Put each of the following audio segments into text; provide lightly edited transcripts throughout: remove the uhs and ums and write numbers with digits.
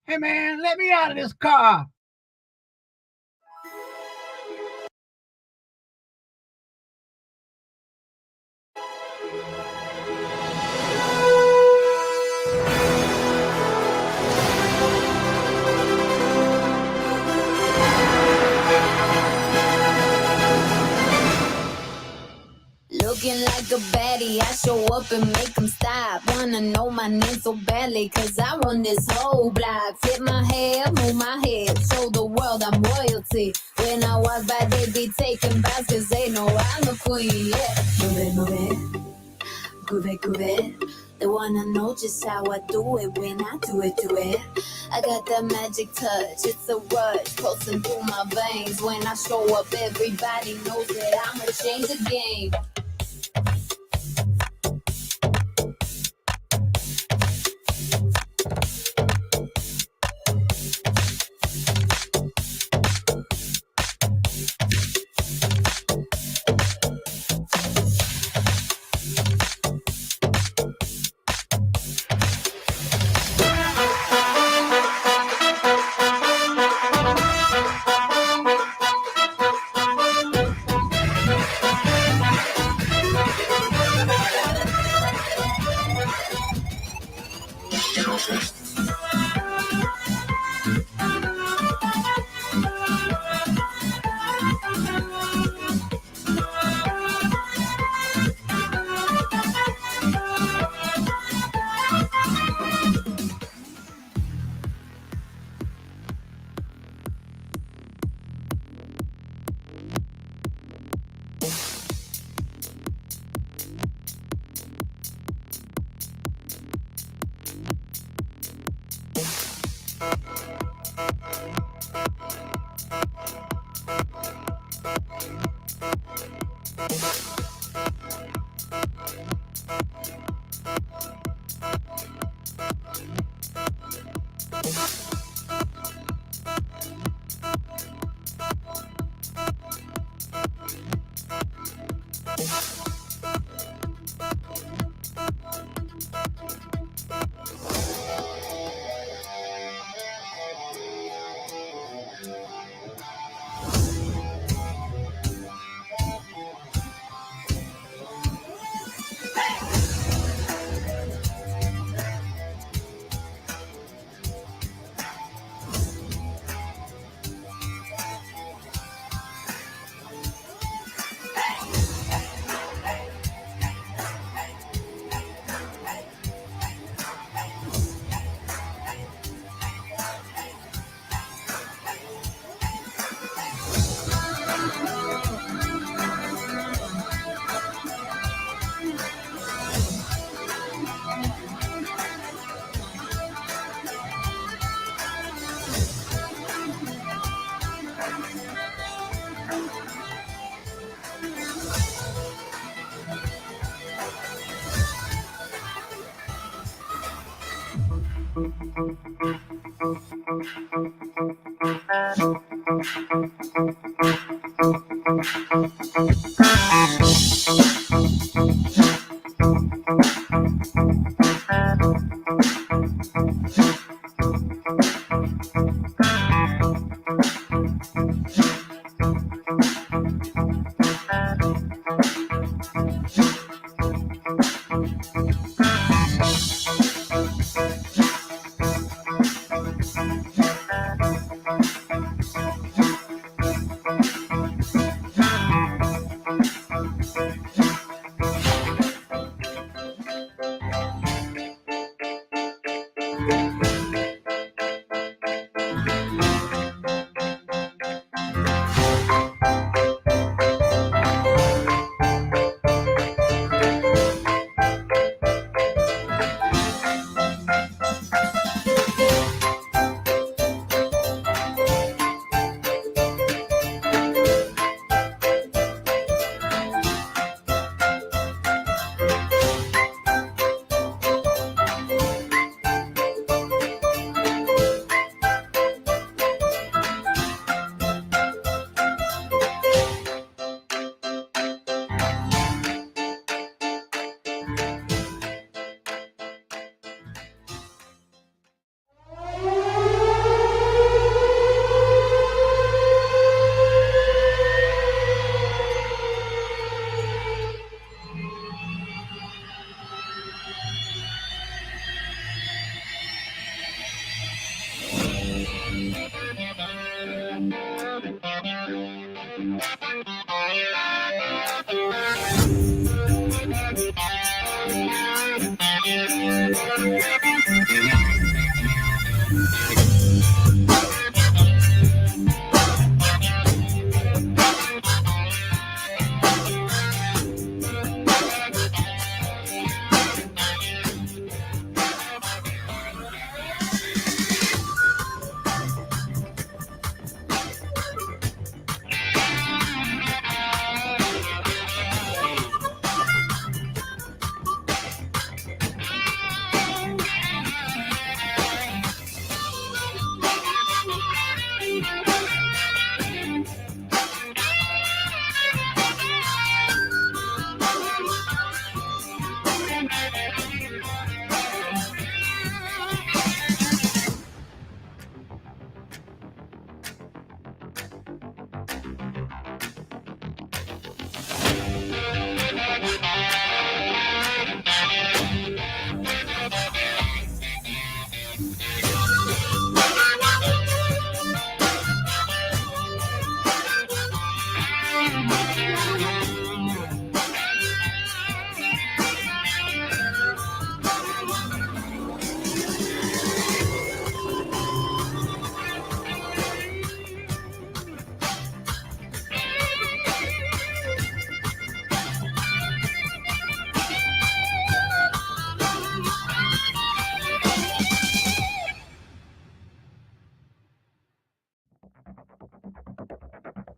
Hey, man, let me out of this car. Looking like a baddie, I show up and make them stop. Wanna know my name so badly, cause I run this whole block. Flip my hair, move my head, show the world I'm royalty. When I walk by, they be taking bows, cause they know I'm the queen, yeah. Move it, groove it. They wanna know just how I do it when I do it. I got that magic touch, it's a rush, pulsing through my veins. When I show up, everybody knows that I'ma change the game.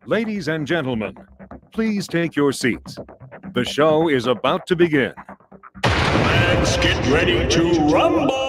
Ladies and gentlemen, please take your seats. The show is about to begin. Let's get ready to rumble!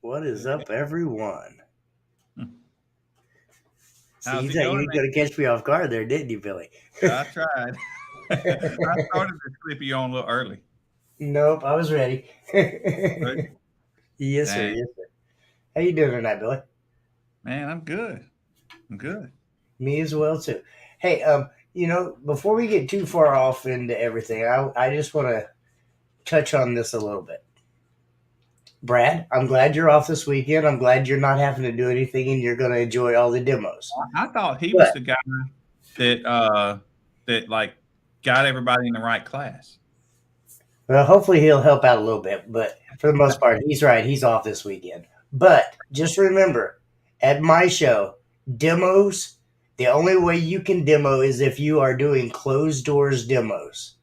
What is up, everyone? See, How's you it thought you going, were going to catch me off guard there, didn't you, Billy? I tried. I started to clip you on a little early. Nope, I was ready. Ready? Yes, sir. Dang. Yes, sir. How you doing tonight, Billy? Man, I'm good. I'm good. Me as well, too. Hey, before we get too far off into everything, I just want to touch on this a little bit. Brad, I'm glad you're off this weekend. I'm glad you're not having to do anything and you're going to enjoy all the demos. I thought he was the guy that like got everybody in the right class. Well, hopefully he'll help out a little bit, but for the most part, he's right. He's off this weekend. But just remember, at my show, demos, the only way you can demo is if you are doing closed doors demos.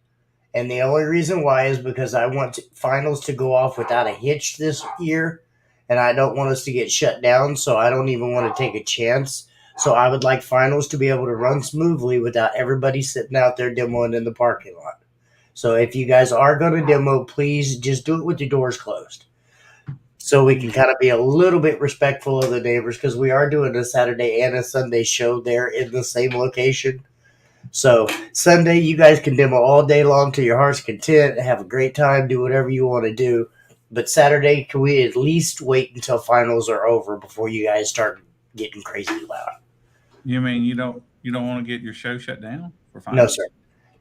And the only reason why is because I want finals to go off without a hitch this year, and I don't want us to get shut down, so I don't even want to take a chance. So I would like finals to be able to run smoothly without everybody sitting out there demoing in the parking lot. So if you guys are going to demo, please just do it with your doors closed. So we can kind of be a little bit respectful of the neighbors, because we are doing a Saturday and a Sunday show there in the same location. So Sunday, you guys can demo all day long to your heart's content, have a great time, do whatever you want to do. But Saturday, can we at least wait until finals are over before you guys start getting crazy loud? You mean you don't want to get your show shut down for finals? No, sir.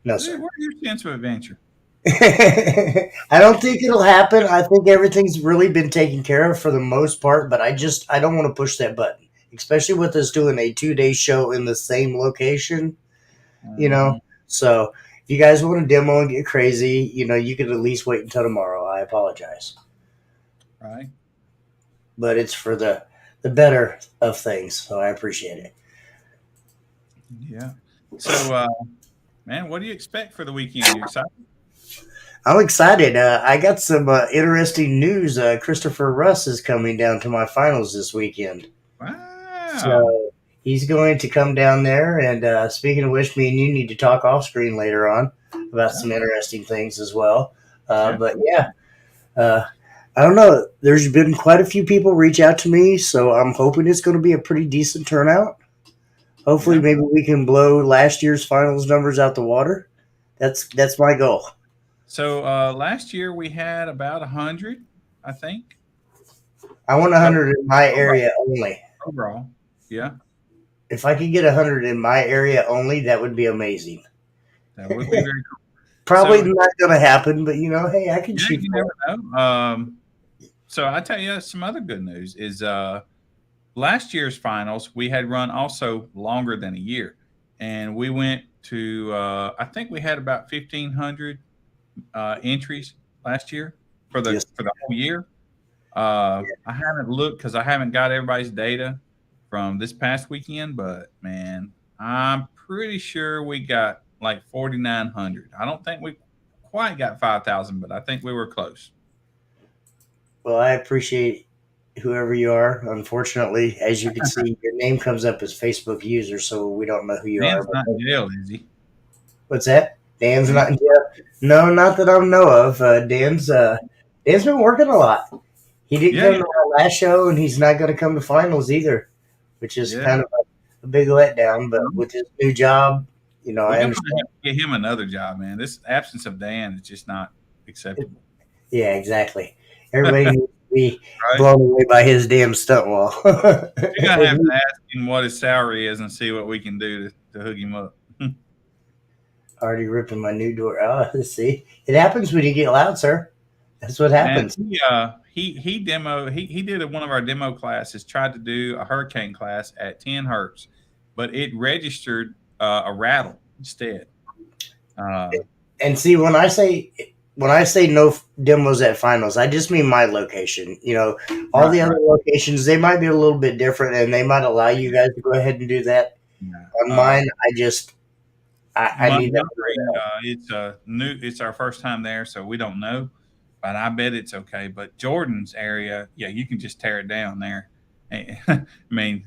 No, sir. Where's your sense of adventure? I don't think it'll happen. I think everything's really been taken care of for the most part, but I don't want to push that button, especially with us doing a 2-day show in the same location. So if you guys want to demo and get crazy, you could at least wait until tomorrow. I apologize. Right. But it's for the better of things, so I appreciate it. Yeah. So, man, what do you expect for the weekend? You excited? I'm excited. I got some interesting news. Christopher Russ is coming down to my finals this weekend. Wow. So he's going to come down there, and speaking of which, me and you need to talk off screen later on about some interesting things as well. But yeah, I don't know. There's been quite a few people reach out to me, so I'm hoping it's going to be a pretty decent turnout. Hopefully, maybe we can blow last year's finals numbers out the water. That's my goal. So last year we had about 100, I think. I want 100 in my area only. Overall, yeah. If I could get 100 in my area only, that would be amazing. That would be very cool. Probably not going to happen, but hey, I can shoot. You never know. So I tell you, some other good news is last year's finals we had run also longer than a year, and we went to I think we had about 1,500 entries last year for the whole year. I haven't looked because I haven't got everybody's data from this past weekend, but man, I'm pretty sure we got like 4,900. I don't think we quite got 5,000, but I think we were close. Well, I appreciate whoever you are. Unfortunately, as you can see, your name comes up as Facebook user, so we don't know who you Dan's are. not in jail, is he? What's that? Dan's not in jail? No, not that I know of. Dan's been working a lot. He didn't come to our last show, and he's not going to come to finals either, which is kind of a big letdown. But with his new job, I understand. Get him another job, man. This absence of Dan is just not acceptable. Yeah, exactly. Everybody needs to be blown away by his damn stunt wall. You're going to have to ask him what his salary is and see what we can do to hook him up. Already ripping my new door. Oh, see, it happens when you get loud, sir. That's what happens. And he did one of our demo classes, tried to do a hurricane class at 10 hertz, but it registered a rattle instead. And see, when I say no demos at finals, I just mean my location. All the other locations, they might be a little bit different, and they might allow you guys to go ahead and do that. On mine, I need that. It's our first time there, so we don't know, but I bet it's okay. But Jordan's area, you can just tear it down there. I mean,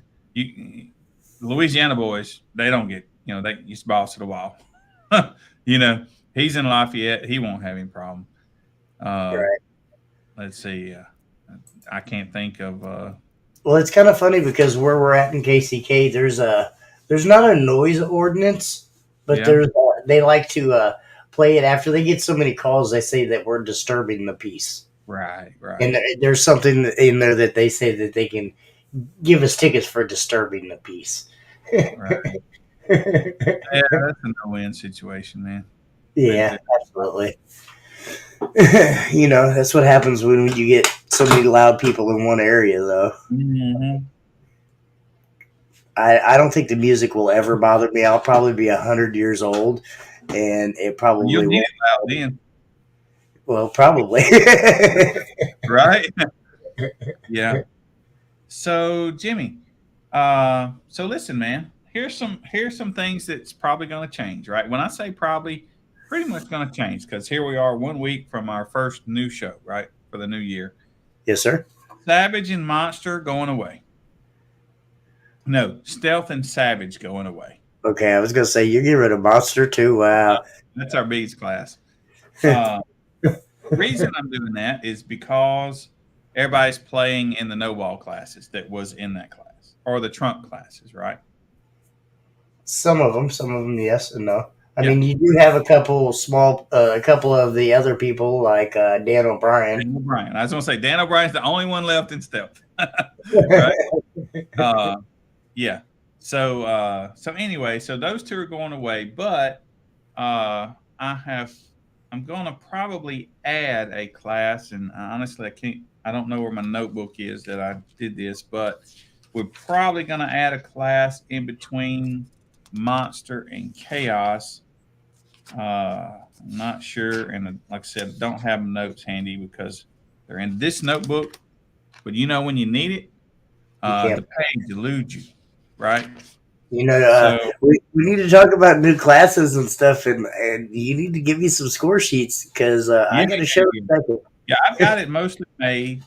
Louisiana boys, they don't get, they just balls to the wall. He's in Lafayette. He won't have any problem. Right. Let's see. I can't think of. Well, it's kind of funny because where we're at in KCK, there's not a noise ordinance, but Yeah. there's they like to play it after they get so many calls. They say that we're disturbing the peace, Right. and there's something in there that they say that they can give us tickets for disturbing the peace. Right. Yeah, that's a no-win situation, man. Yeah, absolutely. That's what happens when you get so many loud people in one area, though. Mm-hmm. I don't think the music will ever bother me. I'll probably be 100 years old, and it probably You'll need won't. it loud then, Well, probably. right? Yeah. So, Jimmy, so listen, man. Here's some things that's probably going to change, right? When I say probably, pretty much going to change because here we are 1 week from our first new show, right, for the new year. Yes, sir. Savage and Monster going away. No, Stealth and Savage going away. Okay, I was going to say, you get rid of Monster, too. Wow. That's our B's class. Reason I'm doing that is because everybody's playing in the no-ball classes that was in that class or the trunk classes, right? Some of them, yes and no. I Yeah. mean, you do have a couple of the other people like Dan O'Brien. Dan O'Brien. I was going to say Dan O'Brien's the only one left in Stealth. Right? Yeah. So anyway, so those two are going away, but I'm going to probably add a class, and honestly, I don't know where my notebook is that I did this, but we're probably going to add a class in between Monster and Chaos. I'm not sure, and like I said, don't have notes handy because they're in this notebook. But when you need it, the page eludes you, right? So, we need to talk about new classes and stuff, and you need to give me some score sheets because I got to show you. Yeah, I've got it mostly made.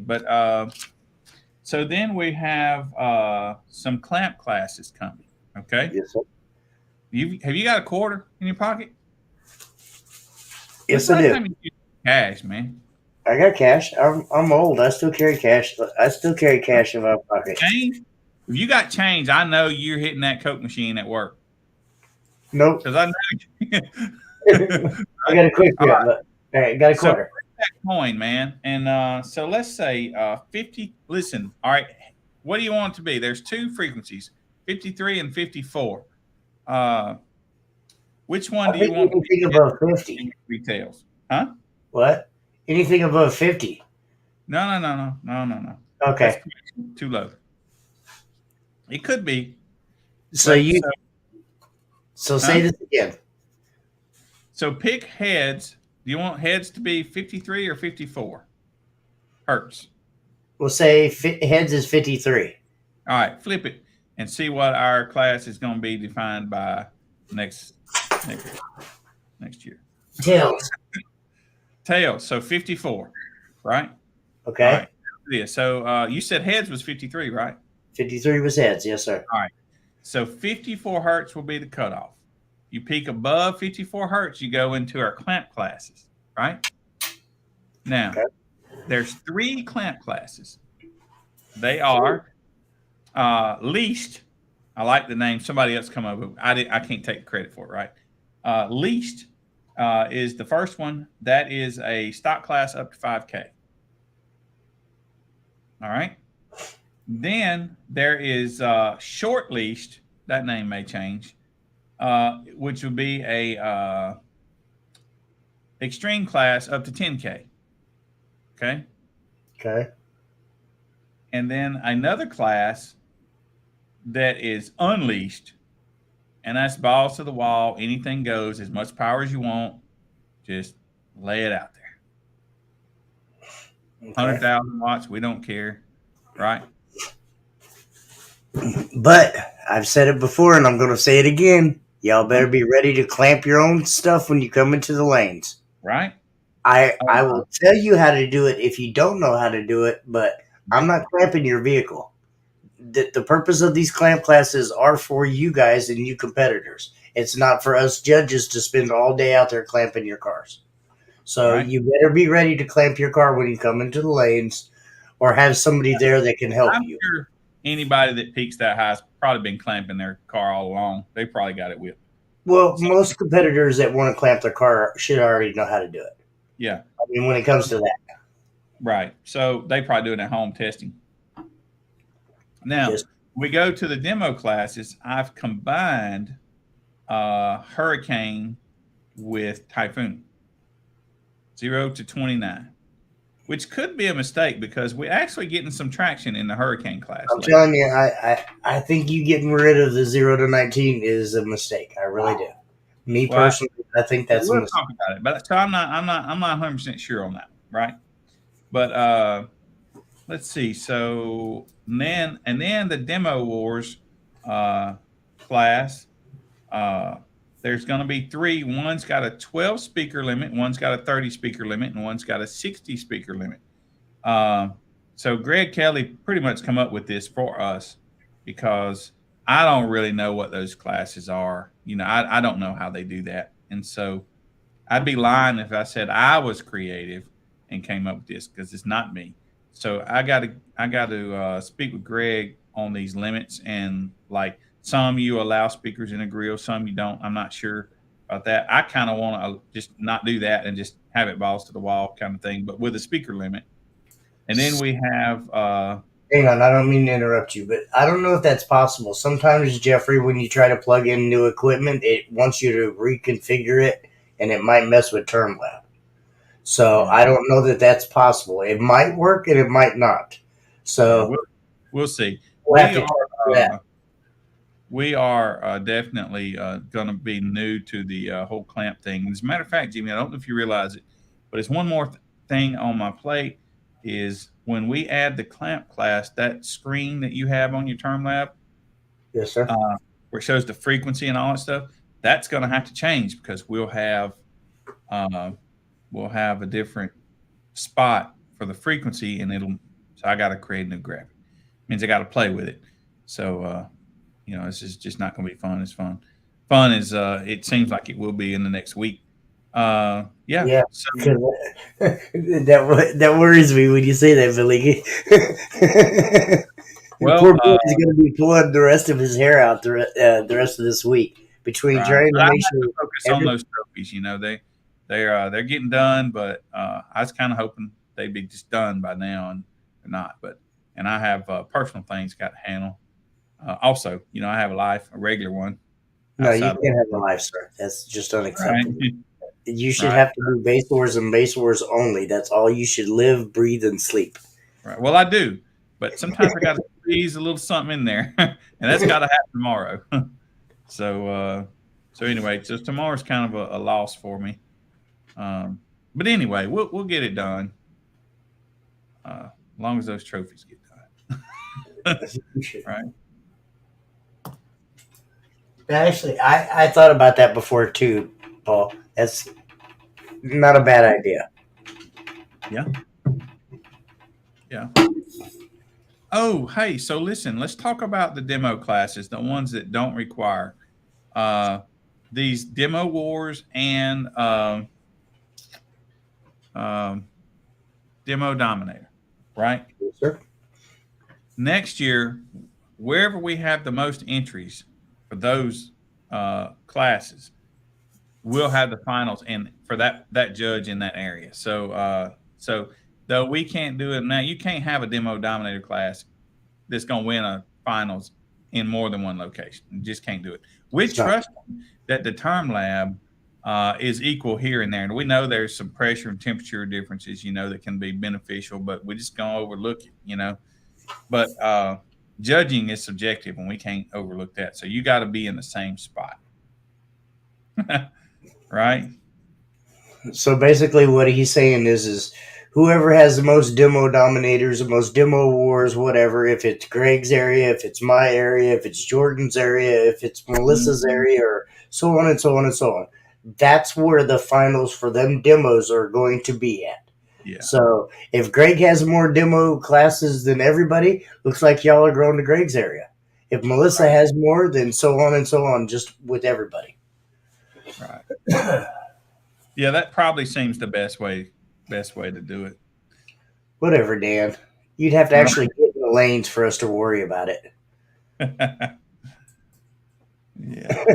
But so then we have some clamp classes coming. Okay. Yes, sir. Have you got a quarter in your pocket? Yes, I do. Time you use cash, man. I got cash. I'm old. I still carry cash. I still carry cash in my pocket. Change? If you got change, I know you're hitting that Coke machine at work. Nope. Because I know. I got a quick bit. All right, got a quarter. So that coin, man. And so let's say 50. Listen, all right. What do you want it to be? There's two frequencies, 53 and 54. Which one do you want? Anything above 50 retails? Huh? What? Anything above 50? No. Okay. That's too low. It could be. So say this again. So pick heads. Do you want heads to be 53 or 54 hertz? We'll say heads is 53. All right, flip it and see what our class is going to be defined by next year. Tails. Tails. So 54, right? Okay. All right. Yeah. So you said heads was 53, right? 53 was heads. Yes, sir. All right. So 54 hertz will be the cutoff. You peak above 54 hertz, you go into our clamp classes, right? Now, there's 3 clamp classes. They are least. I like the name. Somebody else come up with. I can't take credit for it, right? Least is the first one. That is a stock class up to 5K. All right. Then there is short leased. That name may change. Which would be a extreme class up to 10K. Okay. Okay. And then another class that is unleashed, and that's balls to the wall. Anything goes, as much power as you want. Just lay it out there. Okay. 100,000 watts. We don't care. Right. But I've said it before, and I'm going to say it again. Y'all better be ready to clamp your own stuff when you come into the lanes. Right. I will tell you how to do it if you don't know how to do it, but I'm not clamping your vehicle. The purpose of these clamp classes are for you guys and you competitors. It's not for us judges to spend all day out there clamping your cars. So Right. you better be ready to clamp your car when you come into the lanes, or have somebody there that can help I'm you. sure anybody that peaks that high has probably been clamping their car all along. They probably got it whipped. Well, most competitors that want to clamp their car should already know how to do it. Yeah. I mean, when it comes to that. Right. So they probably doing at home testing. Now, Yes. we go to the demo classes. I've combined Hurricane with Typhoon, 0 to 29, which could be a mistake because we're actually getting some traction in the Hurricane class. I'm telling you, I think you getting rid of the 0 to 19 is a mistake. I really do. Me personally, I think that's a we'll mistake. talk about it, but so I'm not 100% sure on that, right? But let's see. So then the Demo Wars class. There's going to be 3. One's got a 12 speaker limit, one's got a 30 speaker limit, and one's got a 60 speaker limit. So Greg Kelly pretty much come up with this for us because I don't really know what those classes are. I don't know how they do that. And so I'd be lying if I said I was creative and came up with this because it's not me. So I got to speak with Greg on these limits, and like some you allow speakers in a grill, some you don't. I'm not sure about that. I kind of want to just not do that and just have it balls to the wall kind of thing, but with a speaker limit. And then we have Hang on, I don't mean to interrupt you, but I don't know if that's possible. Sometimes, Jeffrey, when you try to plug in new equipment, it wants you to reconfigure it, and it might mess with TermLab. So I don't know that that's possible. It might work, and it might not. So we'll see. we'll have to check that. We are definitely going to be new to the whole clamp thing. As a matter of fact, Jimmy, I don't know if you realize it, but it's one more thing on my plate is when we add the clamp class, that screen that you have on your TermLab, Yes, sir. where it shows the frequency and all that stuff, that's going to have to change because we'll have a different spot for the frequency, and so I got to create a new graphic. Means I got to play with it. So this is just not going to be fun. It's fun. Fun is it seems like it will be in the next week. Yeah. So, that worries me when you say that, Billy. Well, poor boy is going to be pulling the rest of his hair out the rest of this week between trying to make sure. Focus on those trophies. They're getting done, but I was kind of hoping they'd be just done by now, and they're not. And I have personal things got to handle. Also, I have a life, a regular one. No, you can't have a life, sir. That's just unacceptable. Right? You should have to do base wars and base wars only. That's all you should live, breathe, and sleep. Right. Well, I do, but sometimes I got to squeeze a little something in there, and that's got to happen tomorrow. So anyway, so tomorrow's kind of a loss for me. But anyway, we'll get it done. As long as those trophies get done. Right. Actually, I thought about that before too, Paul. That's not a bad idea. Yeah. Oh, hey, so listen, let's talk about the demo classes, the ones that don't require these Demo Wars and Demo Dominator, right? Yes, sir. Next year, wherever we have the most entries for those classes, we'll have the finals in for that judge in that area. So though we can't do it now, you can't have a Demo Dominator class that's going to win a finals in more than one location. You just can't do it. We trust that the TermLab is equal here and there, and we know there's some pressure and temperature differences, that can be beneficial, but we're just going to overlook it, But judging is subjective, and we can't overlook that. So you got to be in the same spot. Right? So basically what he's saying is whoever has the most Demo Dominators, the most Demo Wars, whatever, if it's Greg's area, if it's my area, if it's Jordan's area, if it's Melissa's area, or so on and so on and so on, that's where the finals for them demos are going to be at. Yeah. So if Greg has more demo classes than everybody, looks like y'all are going to Greg's area. If Melissa has more, then so on and so on, just with everybody. Right. Yeah, that probably seems the best way to do it. Whatever, Dan. You'd have to actually get in the lanes for us to worry about it. Yeah.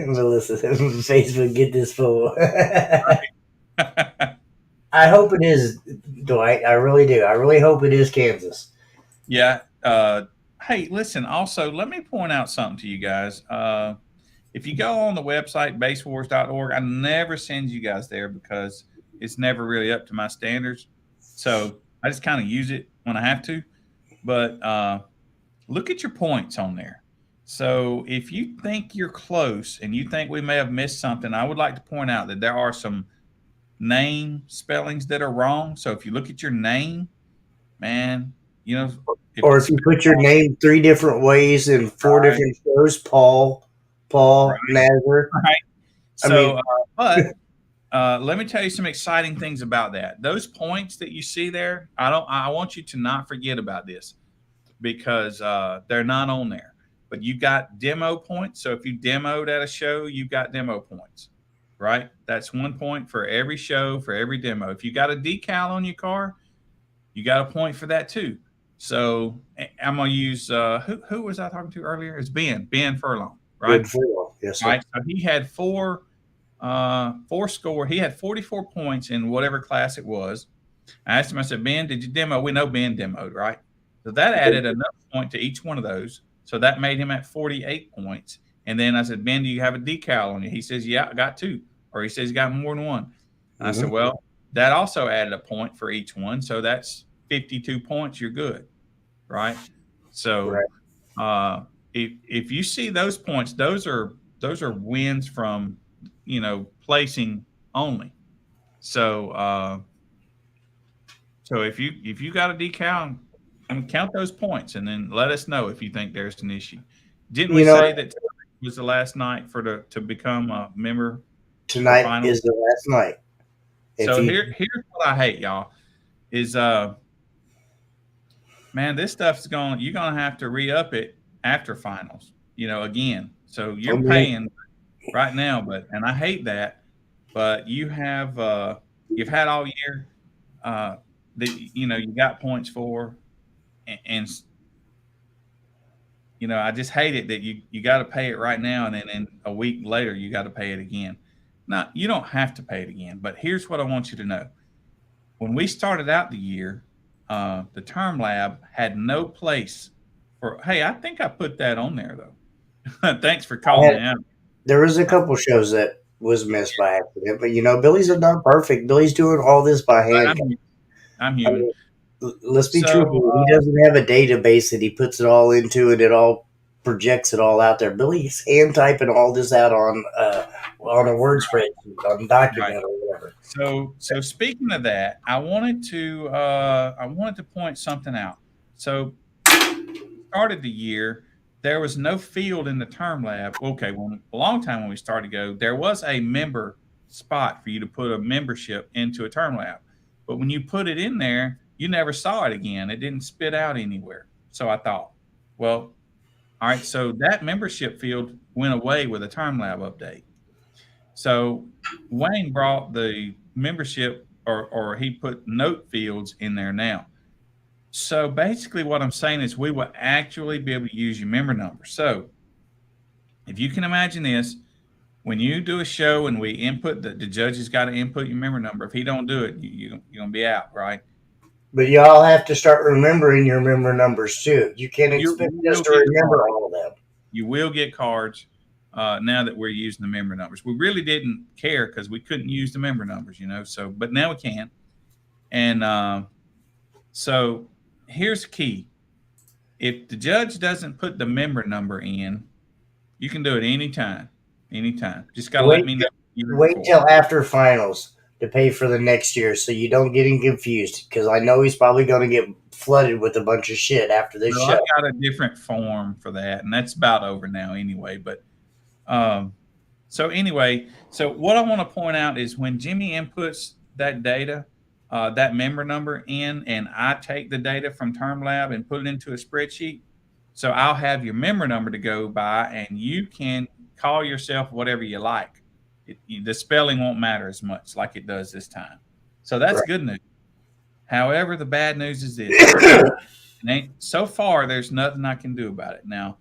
Melissa says, Facebook, get this fool. I hope it is, Dwight. I really do. I really hope it is Kansas. Yeah. Hey, listen, also, let me point out something to you guys. If you go on the website, basewars.org, I never send you guys there because it's never really up to my standards. So I just kind of use it when I have to. But look at your points on there. So if you think you're close and you think we may have missed something, I would like to point out that there are some name spellings that are wrong. So if you look at your name, man, you know, Or if you put your name 3 different ways in 4 different shows, Paul, Nazar. Right. So, I mean, let me tell you some exciting things about that. Those points that you see there, I want you to not forget about this because they're not on there. But you got demo points. So if you demoed at a show, you got demo points, right? That's 1 point for every show, for every demo. If you got a decal on your car, you got a point for that too. So I'm gonna use who was I talking to earlier? It's Ben Furlong, right? Yes, sir. Right. So he had four score. He had 44 points in whatever class it was. I asked him, I said, Ben, did you demo? We know Ben demoed, right? So that added another point to each one of those. So that made him at 48 points. And then I said, Ben, do you have a decal on you? He says, yeah, I got 2. Or he says he got more than 1. And I said, well, that also added a point for each one. So that's 52 points. You're good. Right. So if you see those points, those are wins from, placing only. So so if you got a decal, count those points and then let us know if you think there's an issue. Didn't we say that was the last night to become a member? Tonight is the last night. So here's what I hate, y'all, is man, this stuff's you're gonna have to re-up it after finals, again. So you're paying right now, and I hate that, but you have you've had all year that you got points for, and I just hate it that you got to pay it right now, and then a week later you got to pay it again. Now, you don't have to pay it again, but here's what I want you to know. When we started out the year, the Term Lab had no place for, hey, I think I put that on there, though. Thanks for calling me out. There was a couple shows that was missed by accident, but, Billy's not perfect. Billy's doing all this by hand. I'm human. Let's be truthful. He doesn't have a database that he puts it all into, and it all projects it all out there. Billy's hand typing all this out on a word spreadsheet, on a document or whatever. So speaking of that, I wanted to point something out. So started the year, there was no field in the Term Lab. Okay, a long time when we started to go, there was a member spot for you to put a membership into a Term Lab. But when you put it in there, you never saw it again. It didn't spit out anywhere. So I thought, well, all right, so that membership field went away with a Term Lab update. So Wayne brought the membership or he put note fields in there now. So basically what I'm saying is we will actually be able to use your member number. So if you can imagine this, when you do a show and we input, the judge has got to input your member number. If he don't do it, you're going to be out, right? But y'all have to start remembering your member numbers too. You can't expect us to remember all of them. You will get cards now that we're using the member numbers. We really didn't care because we couldn't use the member numbers, So, but now we can. And so here's the key. If the judge doesn't put the member number in, you can do it anytime. Just got to let me know. Wait till after finals to pay for the next year so you don't get confused, because I know he's probably going to get flooded with a bunch of shit after this show. I got a different form for that, and that's about over now anyway. But so what I want to point out is when Jimmy inputs that data, that member number in, and I take the data from Term Lab and put it into a spreadsheet, so I'll have your member number to go by, and you can call yourself whatever you like. The spelling won't matter as much like it does this time. So that's good news. However, the bad news is this. So far, there's nothing I can do about it. Now,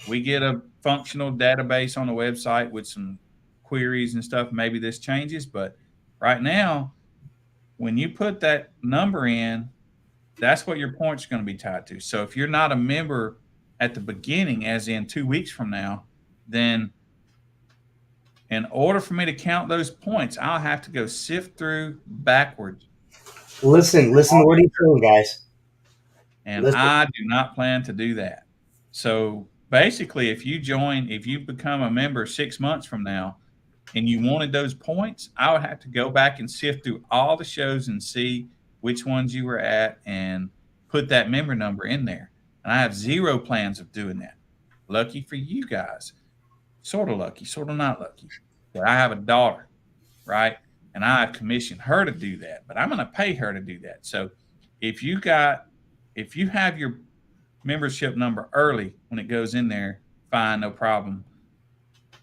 we get a functional database on the website with some queries and stuff. Maybe this changes, but right now, when you put that number in, that's what your points are going to be tied to. So if you're not a member at the beginning, as in 2 weeks from now, then in order for me to count those points, I'll have to go sift through backwards. Listen to what he's saying, guys. And I do not plan to do that. So basically, if you become a member 6 months from now and you wanted those points, I would have to go back and sift through all the shows and see which ones you were at and put that member number in there. And I have zero plans of doing that. Lucky for you guys. Sort of lucky, sort of not lucky. But I have a daughter, right? And I have commissioned her to do that, but I'm going to pay her to do that. So if you have your membership number early when it goes in there, fine, no problem.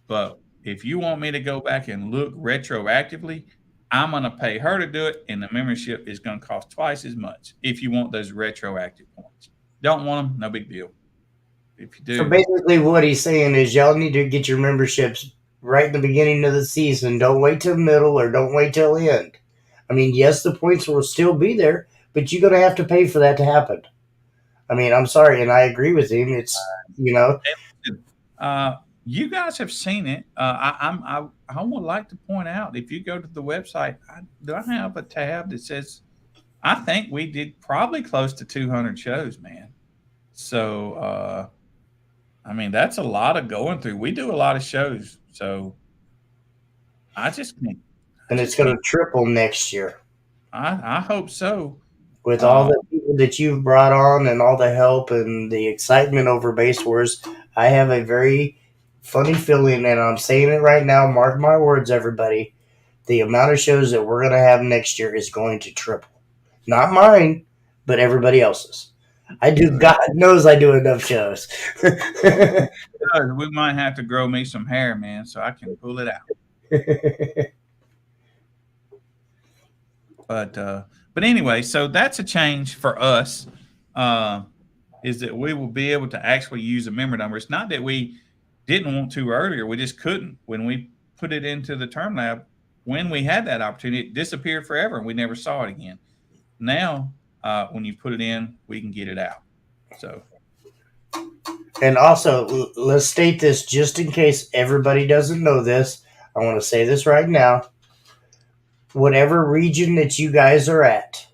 But if you want me to go back and look retroactively, I'm going to pay her to do it, and the membership is going to cost twice as much if you want those retroactive points. Don't want them, no big deal. If you do. So basically what he's saying is y'all need to get your memberships right in the beginning of the season. Don't wait till middle or don't wait till the end. I mean, yes, the points will still be there, but you're going to have to pay for that to happen. I mean, I'm sorry, and I agree with him. It's, you guys have seen it. I would like to point out, if you go to the website, I have a tab that says, I think we did probably close to 200 shows, man. So, I mean, that's a lot of going through. We do a lot of shows, so I just think. And it's going to triple next year. I hope so. With all the people that you've brought on and all the help and the excitement over Base Wars, I have a very funny feeling, and I'm saying it right now, mark my words, everybody, the amount of shows that we're going to have next year is going to triple. Not mine, but everybody else's. God knows I do enough shows. We might have to grow me some hair, man, so I can pull it out. But anyway, so that's a change for us, is that we will be able to actually use a member number. It's not that we didn't want to earlier. We just couldn't. When we put it into the Term Lab, when we had that opportunity, it disappeared forever and we never saw it again. Now, when you put it in, we can get it out. So, and also, let's state this just in case everybody doesn't know this. I want to say this right now. Whatever region that you guys are at,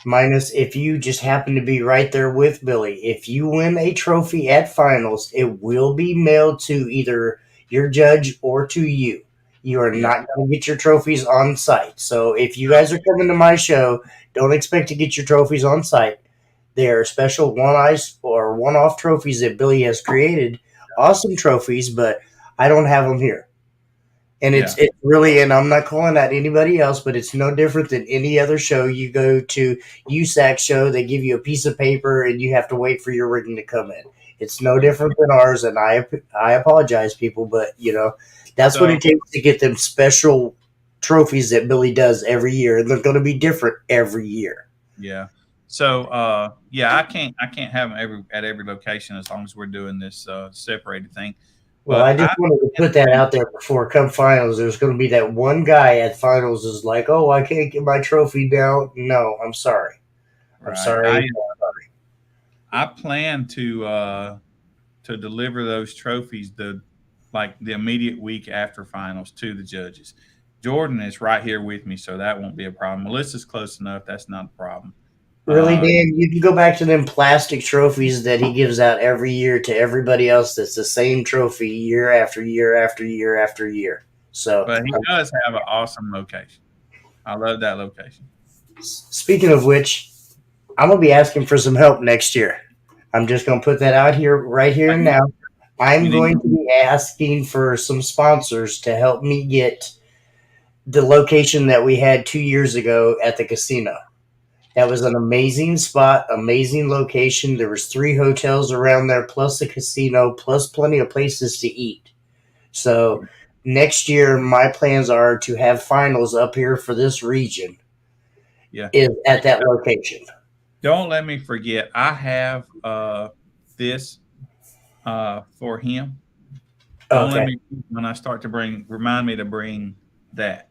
minus if you just happen to be right there with Billy, if you win a trophy at finals, it will be mailed to either your judge or to you. You are not going to get your trophies on site. So if you guys are coming to my show, don't expect to get your trophies on site. They are special one-off trophies that Billy has created. Awesome trophies, but I don't have them here. And it's really, and I'm not calling out anybody else, but it's no different than any other show. You go to USAC show, they give you a piece of paper, and you have to wait for your rigging to come in. It's no different than ours, and I apologize, people, but, that's what it takes to get them special trophies that Billy does every year, and they're going to be different every year. Yeah. So, I can't have them at every location as long as we're doing this separated thing. Well, I just wanted to put that out there before come finals. There's going to be that one guy at finals is like, oh, I can't get my trophy down. No, I'm sorry. I'm sorry. I plan to deliver those trophies the immediate week after finals to the judges. Jordan is right here with me, so that won't be a problem. Melissa's close enough. That's not a problem. Really, Dan? You can go back to them plastic trophies that he gives out every year to everybody else that's the same trophy year after year after year after year. But he does have an awesome location. I love that location. Speaking of which, I'm going to be asking for some help next year. I'm just going to put that out here right here and now. I'm going to be asking for some sponsors to help me get the location that we had 2 years ago at the casino. That was an amazing spot, amazing location. There was 3 hotels around there, plus a casino, plus plenty of places to eat. So next year, my plans are to have finals up here for this region. Yeah. Is at that location. Don't let me forget. I have this for him. Don't let me when I start to remind me to bring that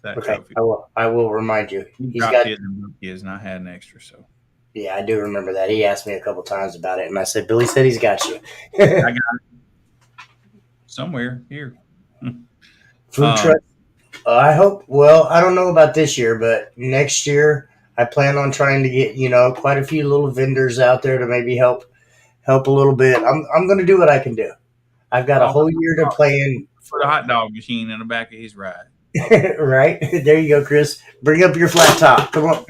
Okay, trophy. I will remind you. He's got his, and I had an extra. So yeah, I do remember that. He asked me a couple times about it, and I said, "Billy said he's got you." I got it somewhere here. Food truck. I hope. Well, I don't know about this year, but next year I plan on trying to get quite a few little vendors out there to maybe help a little bit. I'm going to do what I can do. I've got a whole year to plan. For the hot dog machine in the back of his ride. Right there you go, Chris. Bring up your flat top. Come on.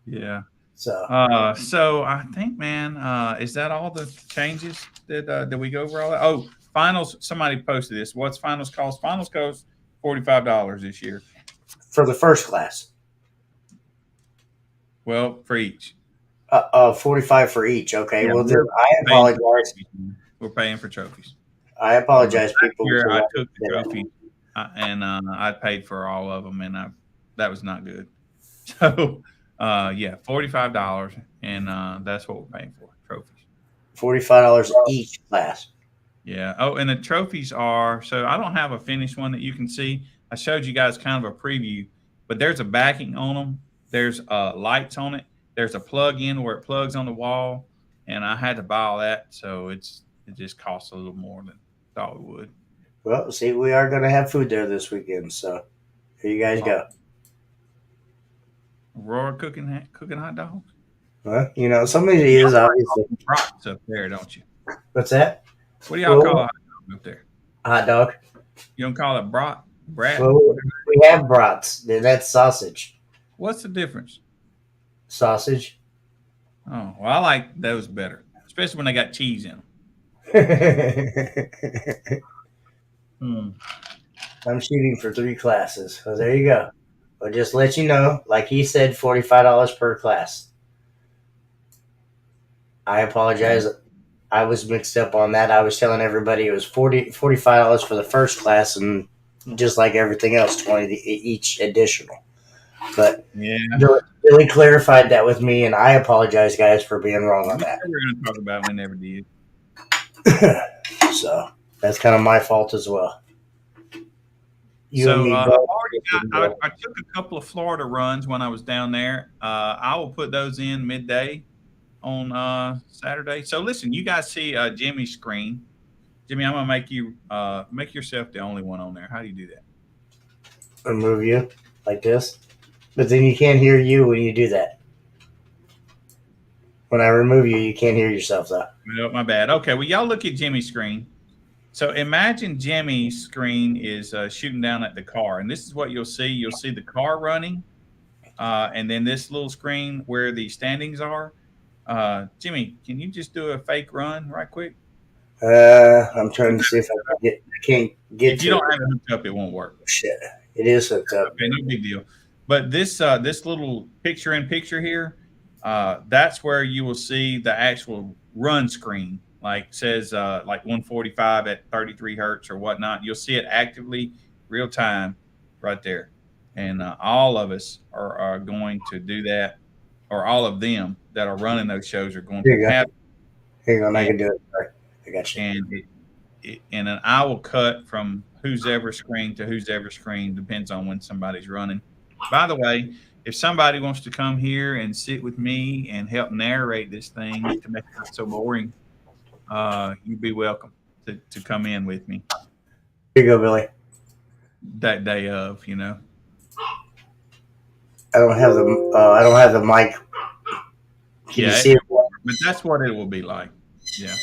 Yeah. So so I think, man, is that all the changes? Did we go over all that? Oh, finals. Somebody posted this. What's finals cost? Finals cost $45 this year for the first class. Well, for each. 45 for each. Okay. Yeah, well, then I apologize. We're paying for trophies. I apologize, people. Here I took the trophy, and I paid for all of them, and that was not good. So, yeah, $45, and that's what we're paying for trophies. $45 each class. Yeah. Oh, and the trophies are so I don't have a finished one that you can see. I showed you guys kind of a preview, but there's a backing on them. There's lights on it. There's a plug-in where it plugs on the wall, and I had to buy all that, so it just costs a little more than I thought it would. Well, see, we are going to have food there this weekend, so here you guys go. Aurora cooking hot dogs? Well, somebody is obviously. Brats up there, don't you? What's that? What do y'all call a hot dog up there? Hot dog. You don't call it brat? Well, we have brats. That's sausage. What's the difference? Sausage. Oh, well, I like those better, especially when they got cheese in them. I'm shooting for 3 classes. So there you go. I'll just let you know, like he said, $45 per class. I apologize. I was mixed up on that. I was telling everybody it was $45 for the first class, and just like everything else, $20 each additional. But yeah, Billy clarified that with me, and I apologize, guys, for being wrong on that. We're going to talk about it. We never did. So that's kind of my fault as well. I took a couple of Florida runs when I was down there. I will put those in midday on Saturday. So listen, you guys see Jimmy's screen. Jimmy, I'm going to make you make yourself the only one on there. How do you do that? Remove you like this. But then you can't hear you when you do that. When I remove you, you can't hear yourself, though. No, my bad. Okay, well, y'all look at Jimmy's screen. So imagine Jimmy's screen is shooting down at the car, and this is what you'll see. You'll see the car running, and then this little screen where the standings are. Jimmy, can you just do a fake run right quick? I'm trying to see if I can't get If you don't have it hooked up, it won't work. Shit, it is hooked up. Okay, no big deal. But this little picture-in-picture here, that's where you will see the actual run screen, like says like 145 at 33 hertz or whatnot. You'll see it actively, real time, right there. And all of us are going to do that, or all of them that are running those shows are going to have. Here you go, I can do it. Sorry. I got you. And then I will cut from whose ever screen to whose ever screen, depends on when somebody's running. By the way, if somebody wants to come here and sit with me and help narrate this thing to make it not so boring, you'd be welcome to come in with me. Here you go, Billy. That day of, I don't have the mic. Can you see it? But that's what it will be like. Yeah.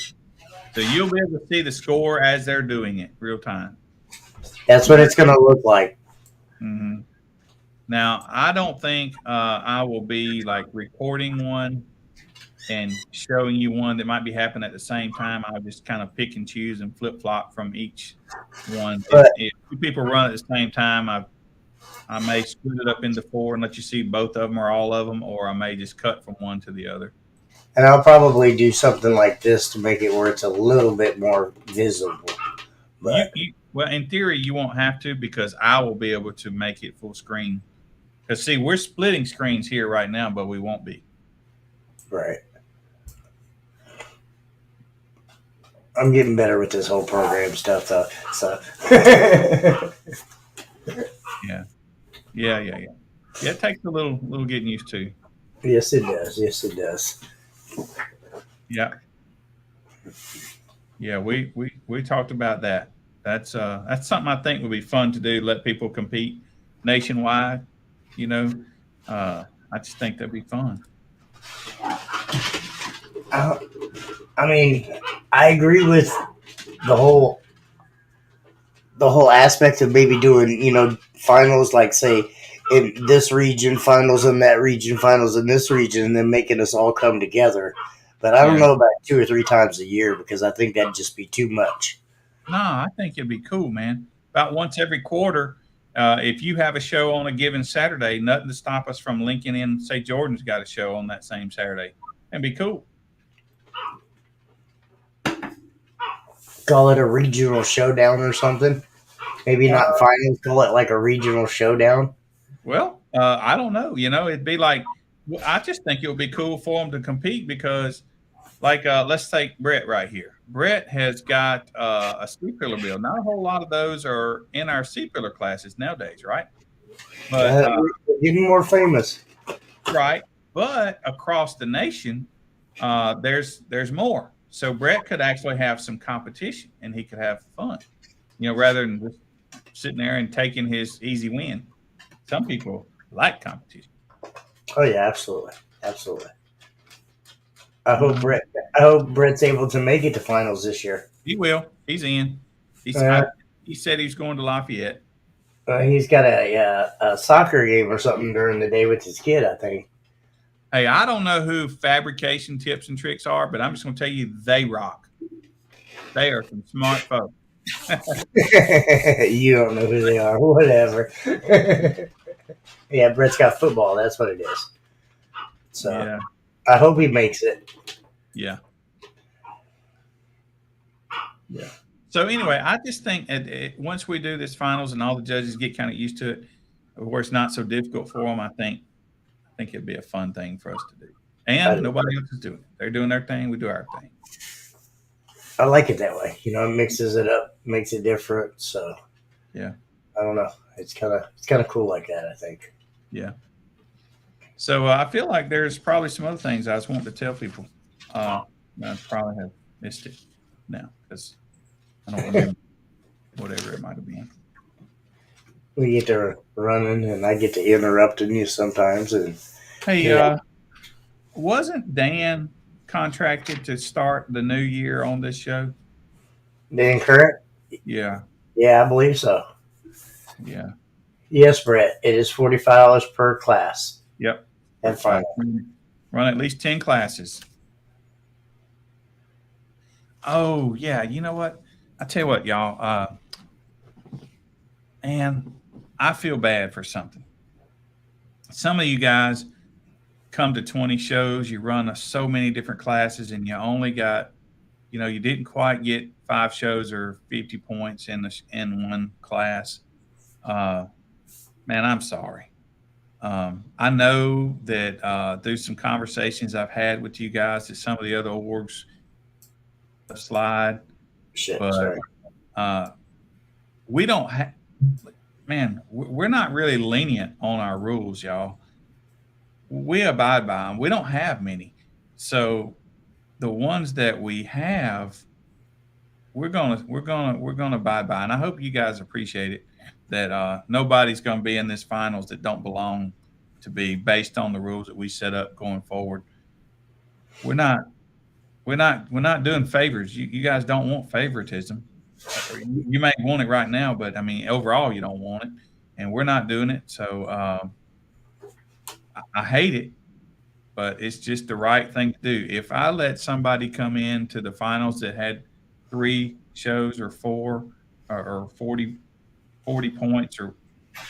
So you'll be able to see the score as they're doing it, real time. That's what it's going to look like. Mm-hmm. Now, I don't think I will be like recording one and showing you one that might be happening at the same time. I'll just kind of pick and choose and flip flop from each one. If two people run at the same time, I may split it up into 4 and let you see both of them or all of them, or I may just cut from one to the other. And I'll probably do something like this to make it where it's a little bit more visible. But Well, in theory, you won't have to because I will be able to make it full screen. Because see, we're splitting screens here right now, but we won't be. right. I'm getting better with this whole program stuff, though. So, Yeah. It takes a little getting used to. yes, it does. Yes, it does. Yeah. Yeah, we talked about that. That's something I think would be fun to do. Let people compete nationwide. You know, I just think that'd be fun. I mean, I agree with the whole aspect of maybe doing finals, like say in this region finals, in that region finals, in this region, and then making us all come together. But I don't Yeah. know about 2 or 3 times a year because I think that'd just be too much. No, I think it'd be cool, man. About once every quarter, if you have a show on a given Saturday, nothing to stop us from linking in. Say Jordan's got a show on that same Saturday. That'd be cool. Call it a regional showdown or something. Maybe not finals. Call it like a regional showdown. Well, I don't know. It'd be like, I just think it would be cool for them to compete because, like, let's take Brett right here. Brett has got a C-pillar bill. Not a whole lot of those are in our C-pillar classes nowadays, right? But We're getting more famous. right, but across the nation, there's more. So Brett could actually have some competition, and he could have fun. Rather than just sitting there and taking his easy win. Some people like competition. Oh yeah, absolutely, absolutely. I hope Brett's able to make it to finals this year. He will. He's in. He said he's going to Lafayette. He's got a soccer game or something during the day with his kid, I think. Hey, I don't know who Fabrication Tips and Tricks are, but I'm just going to tell you they rock. They are some smart folks. You don't know who they are. Whatever. Yeah, Brett's got football. That's what it is. So Yeah. I hope he makes it. Yeah. So anyway, I just think once we do this finals and all the judges get kind of used to it, where it's not so difficult for them, I think it'd be a fun thing for us to do. And nobody else is doing it. They're doing their thing. We do our thing. I like it that way. It mixes it up, makes it different. So Yeah. I don't know. It's kind of cool like that, I think. Yeah. So I feel like there's probably some other things I was wanting to tell people. I probably have missed it now because I don't remember whatever it might have been. We get to running, and I get to interrupting you sometimes. And Hey, wasn't Dan contracted to start the new year on this show? Dan Current? Yeah. Yeah, I believe so. Yeah. Yes, Brett. It is $45 per class. Yep. And final. Run at least 10 classes. Oh, yeah. You know what? I tell you what, y'all. And I feel bad for something. Some of you guys come to 20 shows, you run so many different classes, and you only got, you didn't quite get 5 shows or 50 points in one class. Man, I'm sorry. I know that through some conversations I've had with you guys that some of the other orgs slide, Shit, but sorry. we don't have. Man, we're not really lenient on our rules, y'all. We abide by them. We don't have many, so the ones that we have, we're gonna abide by. And I hope you guys appreciate it. That nobody's going to be in this finals that don't belong to be based on the rules that we set up going forward. We're not doing favors. You guys don't want favoritism. You may want it right now, but I mean, overall, you don't want it, and we're not doing it. So I hate it, but it's just the right thing to do. If I let somebody come into the finals that had 3 shows or 4 or 40 points,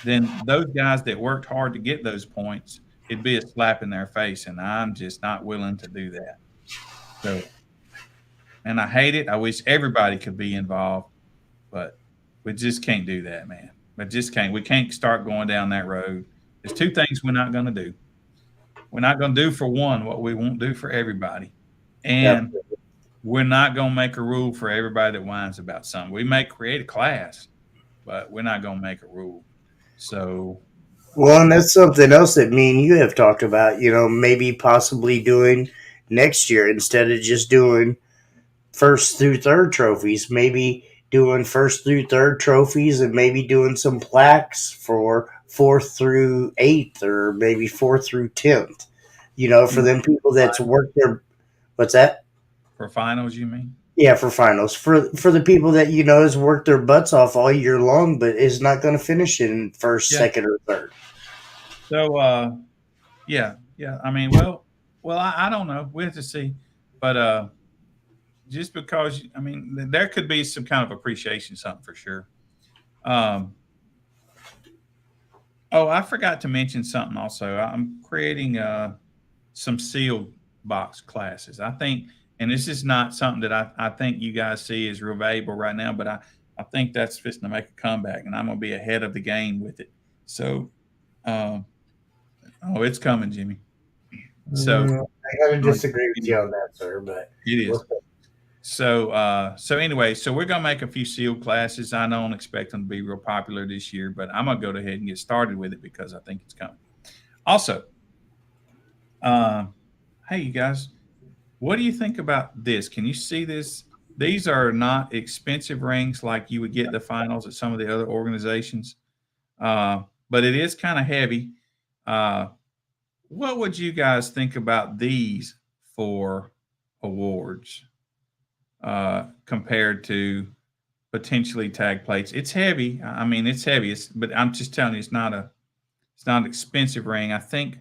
then those guys that worked hard to get those points, it'd be a slap in their face, and I'm just not willing to do that. So, and I hate it. I wish everybody could be involved, but we just can't do that, man. We just can't. We can't start going down that road. There's two things we're not going to do. We're not going to do for one what we won't do for everybody, and we're not going to make a rule for everybody that whines about something. We may create a class, but we're not going to make a rule. So, Well, and that's something else that me and you have talked about, maybe possibly doing next year instead of just doing first through third trophies, maybe doing first through third trophies and maybe doing some plaques for fourth through eighth or maybe fourth through 10th, for them people that's worked their, what's that? for finals, you mean? Yeah, for finals. For the people that, has worked their butts off all year long, but is not going to finish in first, second, or third. So, yeah. I mean, well, I don't know. We have to see, but just because, I mean, there could be some kind of appreciation, something for sure. Oh, I forgot to mention something also. I'm creating some sealed box classes. I think, and this is not something that I think you guys see as real valuable right now, but I think that's fixing to make a comeback, and I'm going to be ahead of the game with it. So, it's coming, Jimmy. So I gotta disagree with you on that, sir, but it is. So anyway, so we're gonna make a few sealed classes. I don't expect them to be real popular this year, but I'm gonna go ahead and get started with it because I think it's coming. Also, hey, you guys, what do you think about this? Can you see this? These are not expensive rings like you would get at the finals at some of the other organizations, but it is kind of heavy. What would you guys think about these for awards compared to potentially tag plates? It's heavy. I mean, it's heavy. But I'm just telling you, it's not an expensive ring. I think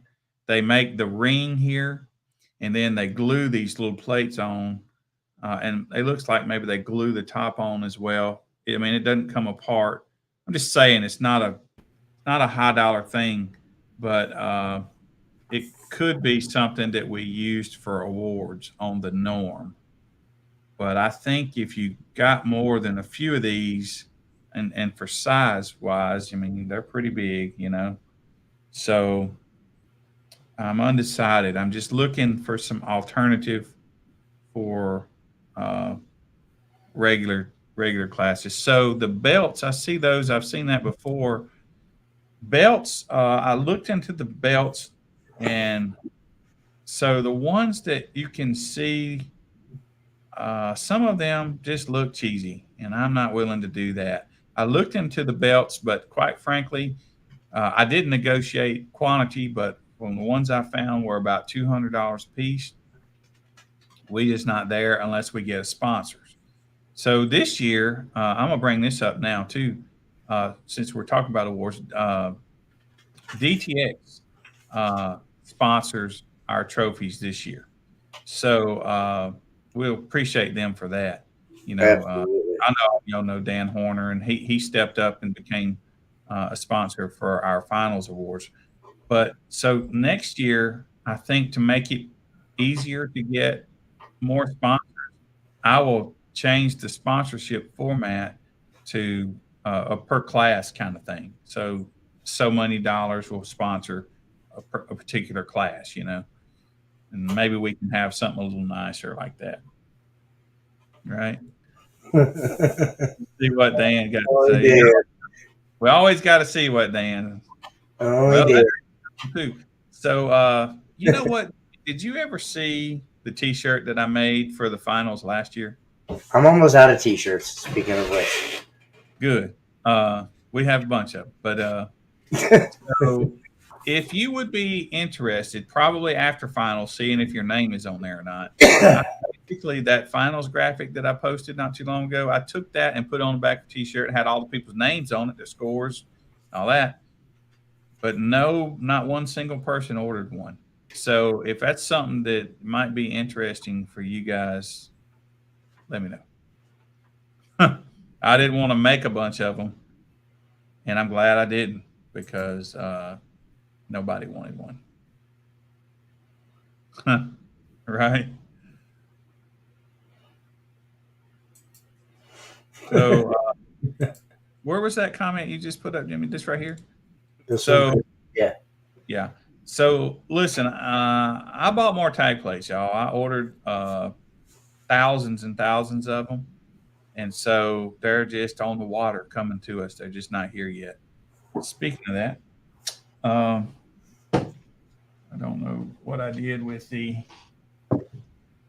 they make the ring here, and then they glue these little plates on, and it looks like maybe they glue the top on as well. I mean, it doesn't come apart. I'm just saying it's not a high dollar thing, but it could be something that we used for awards on the norm. But I think if you got more than a few of these, and for size wise, I mean, they're pretty big, So I'm undecided. I'm just looking for some alternative for regular classes. So the belts, I see those. I've seen that before. Belts, I looked into the belts, and so the ones that you can see, some of them just look cheesy, and I'm not willing to do that. I looked into the belts, but quite frankly, I did negotiate quantity, but from the ones I found were about $200 a piece. We just not there unless we get sponsors. So this year, I'm gonna bring this up now too, since we're talking about awards. DTX sponsors our trophies this year, so we'll appreciate them for that. I know y'all know Dan Horner, and he stepped up and became a sponsor for our finals awards. But so next year, I think to make it easier to get more sponsors, I will change the sponsorship format to a per class kind of thing. So many dollars will sponsor a particular class, and maybe we can have something a little nicer like that, right? See what Dan got to say. Yeah. We always got to see what Dan. Oh, Too. So, you know what? Did you ever see the T-shirt that I made for the finals last year? I'm almost out of T-shirts. Speaking of which, good. We have a bunch of them, but so if you would be interested, probably after finals, seeing if your name is on there or not. Particularly that finals graphic that I posted not too long ago, I took that and put on the back of the T-shirt. It had all the people's names on it, their scores, all that. But no, not one single person ordered one. So if that's something that might be interesting for you guys, let me know. I didn't want to make a bunch of them, and I'm glad I didn't, because nobody wanted one. Right? So, where was that comment you just put up, Jimmy? This right here. This So, one, yeah. yeah. So, listen, I bought more tag plates, y'all. I ordered thousands and thousands of them. And so they're just on the water coming to us. They're just not here yet. Speaking of that, I don't know what I did with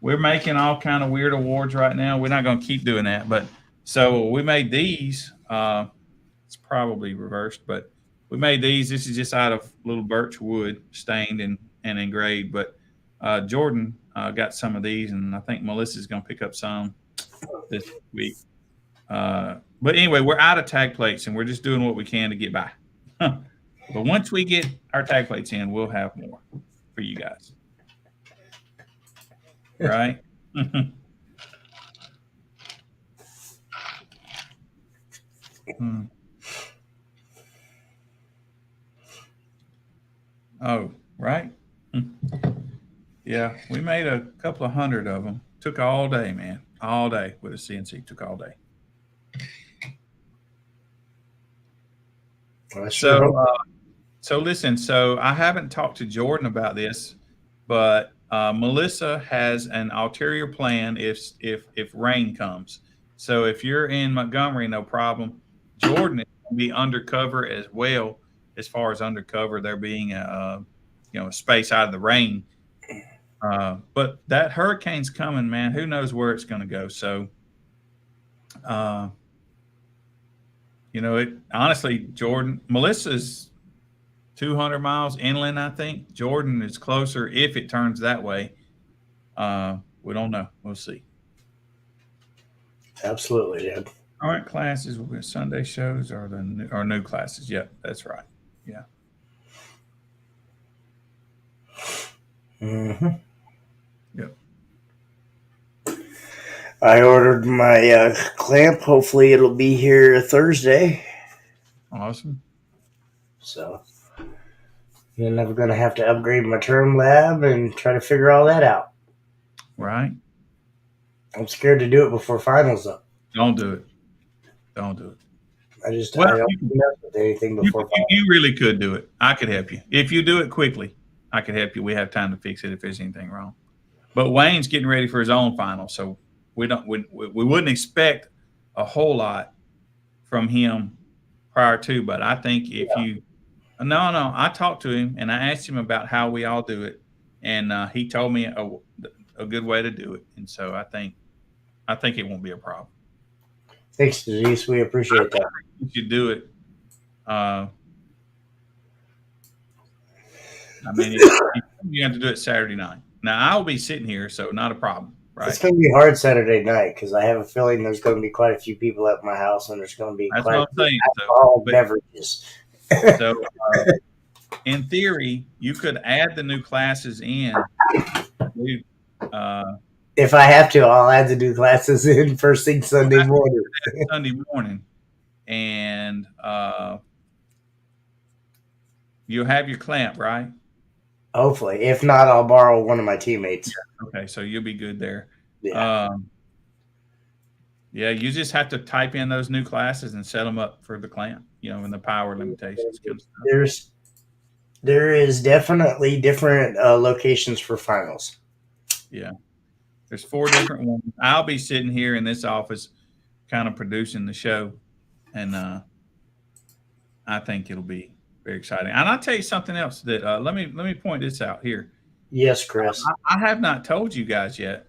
we're making all kind of weird awards right now. We're not going to keep doing that. But so we made these. It's probably reversed, but we made these. This is just out of little birch wood, stained and engraved. But Jordan got some of these, and I think Melissa's going to pick up some this week. But anyway, we're out of tag plates, and we're just doing what we can to get by. But once we get our tag plates in, we'll have more for you guys. Right? Oh, right. Yeah, we made a couple of hundred of them. Took all day, man. All day with a CNC. Took all day. So listen. So I haven't talked to Jordan about this, but Melissa has an ulterior plan if rain comes. So if you're in Montgomery, no problem. Jordan is going to be undercover as well. As far as undercover, there being a space out of the rain. But that hurricane's coming, man. Who knows where it's going to go? So, honestly, Jordan, Melissa's 200 miles inland, I think. Jordan is closer if it turns that way. We don't know. We'll see. Absolutely, Dad. All right, classes will be Sunday shows or new classes. Yep, that's right. Yeah. Mm-hmm. Yep. I ordered my clamp. Hopefully, it'll be here Thursday. Awesome. So, you're never going to have to upgrade my term lab and try to figure all that out. Right. I'm scared to do it before finals, though. Don't do it. Don't do it. I don't mess with anything before finals. You really could do it. I could help you. If you do it quickly, I could help you. We have time to fix it if there's anything wrong. But Wayne's getting ready for his own final, so we wouldn't expect a whole lot from him prior to. But I think if I talked to him and I asked him about how we all do it, and he told me a good way to do it, and so I think it won't be a problem. Thanks, Denise. We appreciate that. You should do it. I mean, you have to do it Saturday night. Now, I'll be sitting here, so not a problem, right? It's going to be hard Saturday night because I have a feeling there's going to be quite a few people at my house, and there's going to be That's quite what I'm saying. alcohol beverages. So, in theory, you could add the new classes in. If I have to, I'll add the new classes in first thing Sunday morning. And you'll have your clamp, right? Hopefully. If not, I'll borrow one of my teammates. Okay, so you'll be good there. Yeah. You just have to type in those new classes and set them up for the clamp, and the power limitations. There is definitely different locations for finals. Yeah. There's 4 different ones. I'll be sitting here in this office kind of producing the show, and I think it'll be very exciting. And I'll tell you something else that let me point this out here. Yes, Chris. I have not told you guys yet,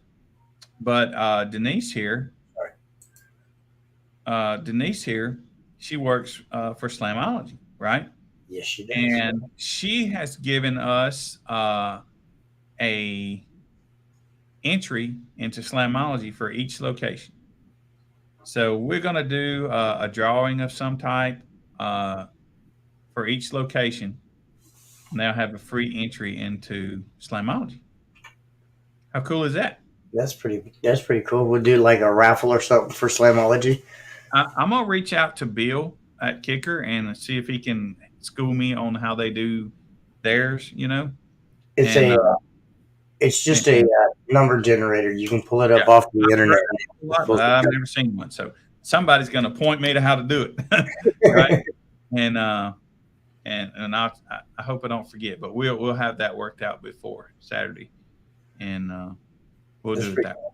but Denise here, she works for Slamology, right? Yes, she does. And she has given us a entry into Slamology for each location. So we're going to do a drawing of some type for each location. Now have a free entry into Slamology. How cool is that? That's pretty cool. We'll do like a raffle or something for Slamology. I'm going to reach out to Bill at Kicker and see if he can school me on how they do theirs, It's just a number generator. You can pull it up off the internet. I've never seen one. So somebody's going to point me to how to do it, right? And I hope I don't forget, but we'll have that worked out before Saturday, and we'll do it that way.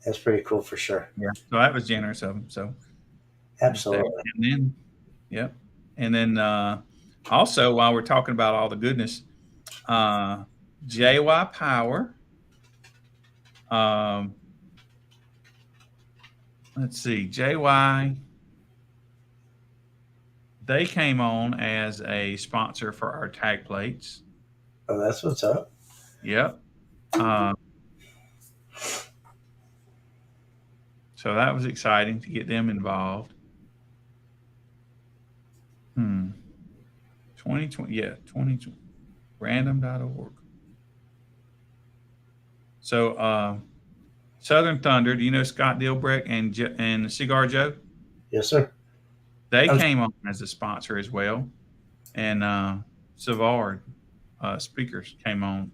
That's pretty cool for sure. Yeah. So that was generous of him. So Absolutely. and then, yep. And then also, while we're talking about all the goodness, JY Power. Let's see, JY. They came on as a sponsor for our tag plates. Oh, that's what's up. Yep. So that was exciting to get them involved. 2020, yeah, 2020. Random.org. So Southern Thunder, do you know Scott Dilbrecht and Cigar Joe? Yes, sir. They came on as a sponsor as well. And Savard speakers came on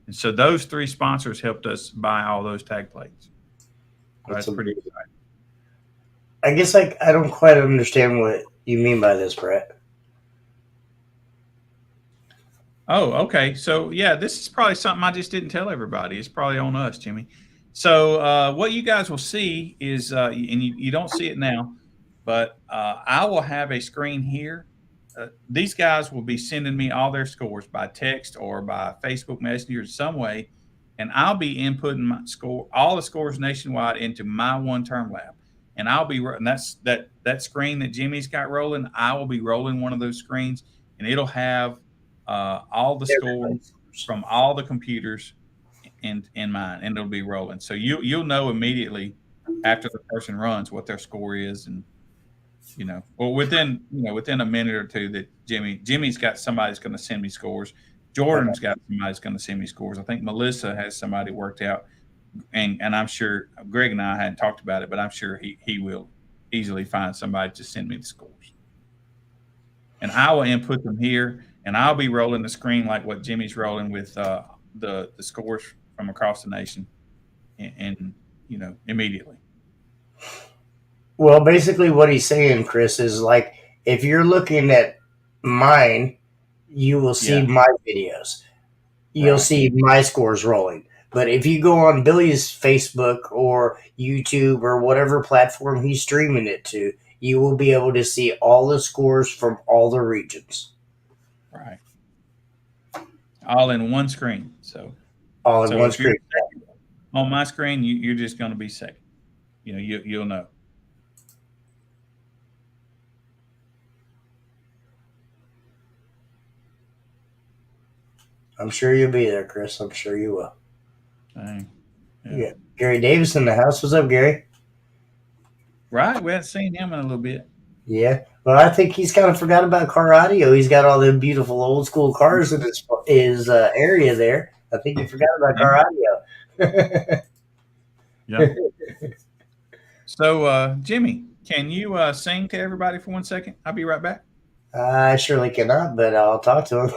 and so those three sponsors helped us buy all those tag plates. So that's pretty exciting. I guess I don't quite understand what you mean by this, Brett. Oh, okay. So yeah, this is probably something I just didn't tell everybody. It's probably on us, Jimmy. So what you guys will see is, and you don't see it now, but I will have a screen here. These guys will be sending me all their scores by text or by Facebook Messenger in some way, and I'll be inputting my score, all the scores nationwide, into my one term lab. And I'll be, and that's that screen that Jimmy's got rolling. I will be rolling one of those screens, and it'll have all the scores from all the computers in mine, and it'll be rolling. So you'll know immediately after the person runs what their score is, and within a minute or two that Jimmy's got somebody's going to send me scores. Jordan's got somebody's going to send me scores. I think Melissa has somebody worked out. And I'm sure Greg and I hadn't talked about it, but I'm sure he will easily find somebody to send me the scores. And I will input them here, and I'll be rolling the screen like what Jimmy's rolling with the scores from across the nation, and immediately. Well, basically what he's saying, Chris, is like if you're looking at mine, you will see my videos. You'll see my scores rolling. But if you go on Billy's Facebook or YouTube or whatever platform he's streaming it to, you will be able to see all the scores from all the regions. Right. All in one screen. So all in one screen. On my screen, you're just going to be second. You'll know. I'm sure you'll be there, Chris. I'm sure you will. Dang. Yeah. Gary Davis in the house. What's up, Gary? Right. We haven't seen him in a little bit. Yeah. Well, I think he's kind of forgot about car audio. He's got all them beautiful old school cars in his area there. I think he forgot about car audio. Yeah. So, Jimmy, can you sing to everybody for 1 second? I'll be right back. I surely cannot, but I'll talk to him.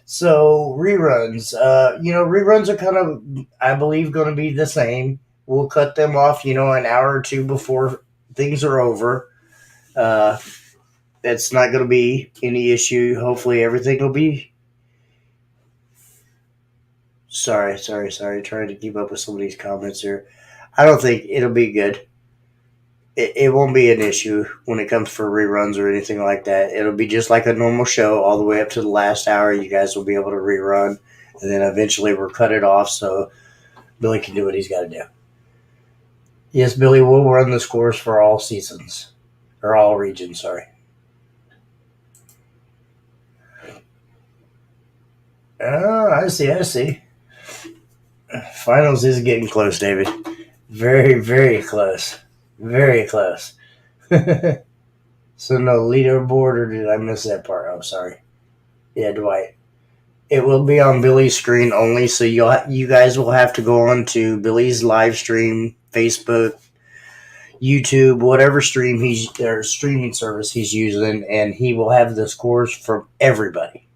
So reruns, reruns are kind of, I believe, going to be the same. We'll cut them off, an hour or two before things are over. That's not going to be any issue. Hopefully everything will be. Sorry. Trying to keep up with some of these comments here. I don't think it'll be good. It won't be an issue when it comes for reruns or anything like that. It'll be just like a normal show all the way up to the last hour. You guys will be able to rerun, and then eventually we'll cut it off so Billy can do what he's got to do. Yes, Billy will run the scores for all seasons, or all regions, sorry. Oh, I see. Finals is getting close, David. Very, very close. Very close. So no leaderboard, or did I miss that part? Oh, sorry. Yeah, Dwight. It will be on Billy's screen only, so you guys will have to go on to Billy's live stream, Facebook, YouTube, whatever streaming service he's using, and he will have the scores from everybody.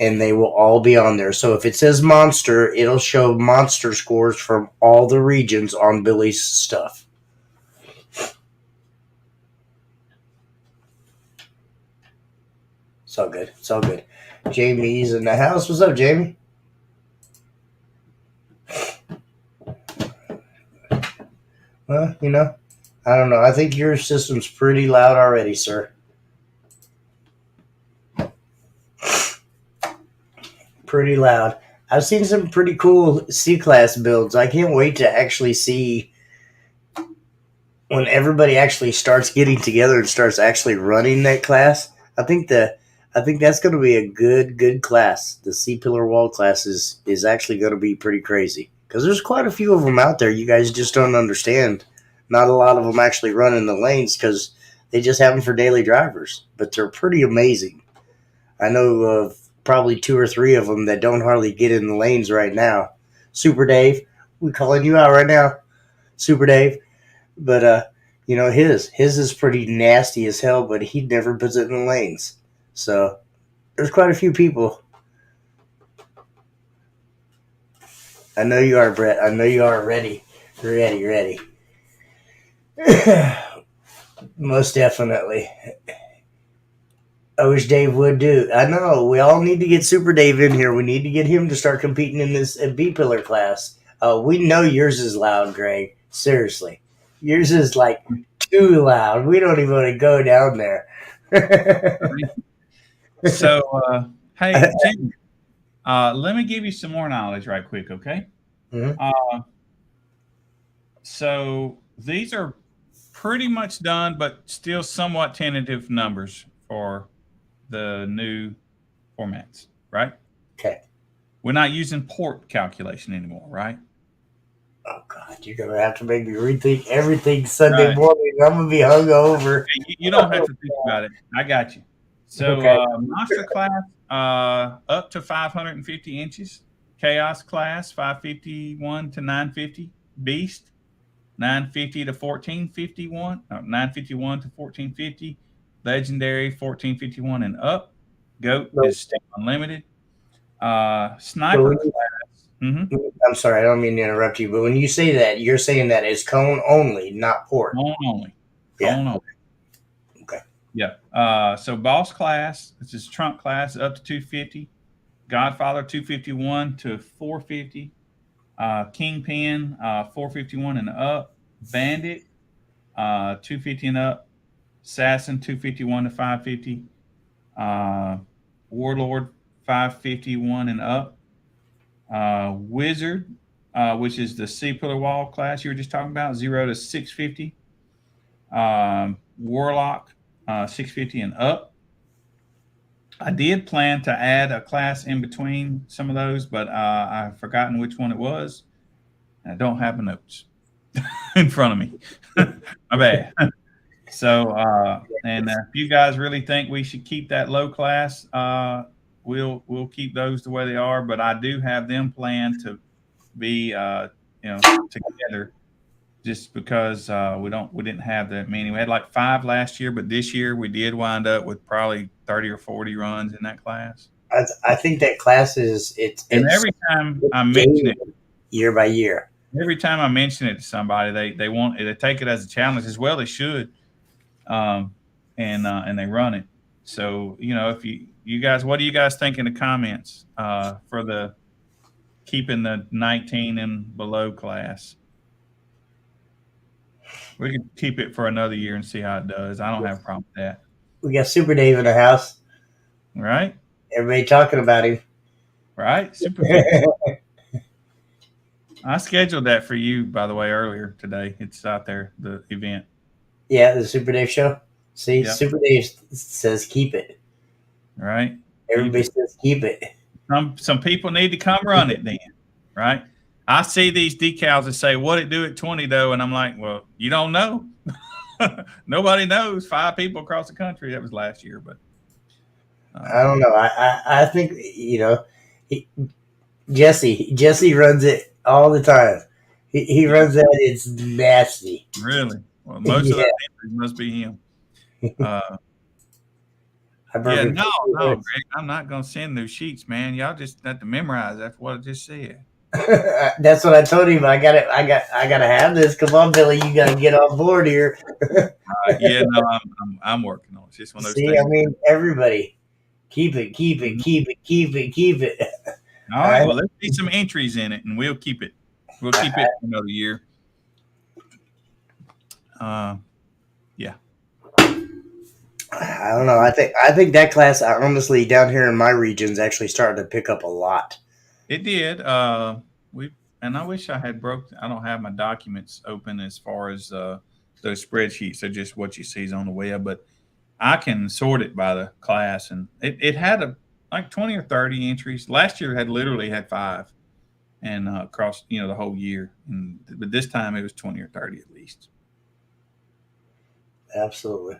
and they will all be on there. So if it says monster, it'll show monster scores from all the regions on Billy's stuff. It's all good. It's all good. Jamie's in the house. What's up, Jamie? Well, you know, I don't know. I think your system's pretty loud already, sir. Pretty loud. I've seen some pretty cool C-Class builds. I can't wait to actually see when everybody actually starts getting together and starts actually running that class. I think that's going to be a good class. The C-Pillar Wall class is actually going to be pretty crazy because there's quite a few of them out there. You guys just don't understand. Not a lot of them actually run in the lanes because they just have them for daily drivers, but they're pretty amazing. I know of probably 2 or 3 of them that don't hardly get in the lanes right now. Super Dave, we calling you out right now, Super Dave. But you know, his is pretty nasty as hell, but he never puts it in the lanes. So there's quite a few people. I know you are, Brett. I know you are ready. Ready. Most definitely. I wish Dave would do. I know. We all need to get Super Dave in here. We need to get him to start competing in this B-Pillar class. We know yours is loud, Greg. Seriously. Yours is like too loud. We don't even want to go down there. So, hey, Jim, let me give you some more knowledge right quick, okay? Mhm. So these are pretty much done, but still somewhat tentative numbers for the new formats, right? Okay. We're not using port calculation anymore, right? Oh, God. You're going to have to make me rethink everything Sunday Right. morning. I'm going to be hungover. You don't have to think about it. I got you. So Okay. monster class up to 550 inches. Chaos class 551 to 950. Beast 950 to 1451. 951 to 1450. Legendary 1451 and up. Goat Nope. is still unlimited. Sniper So class. I'm sorry. I don't mean to interrupt you, but when you say that, you're saying that it's cone only, not port. Cone only. Yeah. Cone only. Okay. Yeah. So boss class, this is trunk class up to 250. Godfather 251 to 450. Kingpin 451 and up. Bandit 250 and up. Assassin 251 to 550. Warlord 551 and up. Wizard, which is the C-Pillar Wall class you were just talking about, 0 to 650. Warlock 650 and up. I did plan to add a class in between some of those, but I've forgotten which one it was. I don't have the notes in front of me. My bad. So, and if you guys really think we should keep that low class, we'll keep those the way they are. But I do have them planned to be, together, just because we didn't have that many. We had like 5 last year, but this year we did wind up with probably 30 or 40 runs in that class. I think that class it's every time I mention it, year by year. Every time I mention it to somebody, they take it as a challenge as well. They should, and they run it. So if you guys, what do you guys think in the comments for the keeping the 19 and below class? We could keep it for another year and see how it does. I don't have a problem with that. We got Super Dave in the house. Right? Everybody talking about him. Right? Super. I scheduled that for you, by the way, earlier today. It's out there, the event. Yeah, the Super Dave show. See, Yep. Super Dave says keep it. Right? Everybody says keep it. Some people need to come run it then, right? I see these decals that say what it do at 20 though, and I'm like, well, you don't know. Nobody knows. 5 people across the country. That was last year, but I don't know. I think Jesse runs it all the time. He runs that. It's nasty. Really, well, most of that must be him. I Yeah, perfectly no, fine. Greg, I'm not gonna send new sheets, man. Y'all just have to memorize. That's what I just said. That's what I told him. I gotta have this. Come on, Billy, you gotta get on board here. Yeah, no, I'm working on it. It's just one of those See, things. I mean, everybody, keep it, keep it, keep it, keep it, keep it. All right, well, let's see some entries in it, and we'll keep it. We'll keep it for another year. Yeah. I don't know. I think that class, honestly, down here in my region, is actually starting to pick up a lot. It did. And I wish I had broke. I don't have my documents open as far as those spreadsheets. They're just what you see is on the web, but I can sort it by the class, and it had like 20 or 30 entries. Last year had literally had 5, and across the whole year. But this time it was 20 or 30 at least. Absolutely.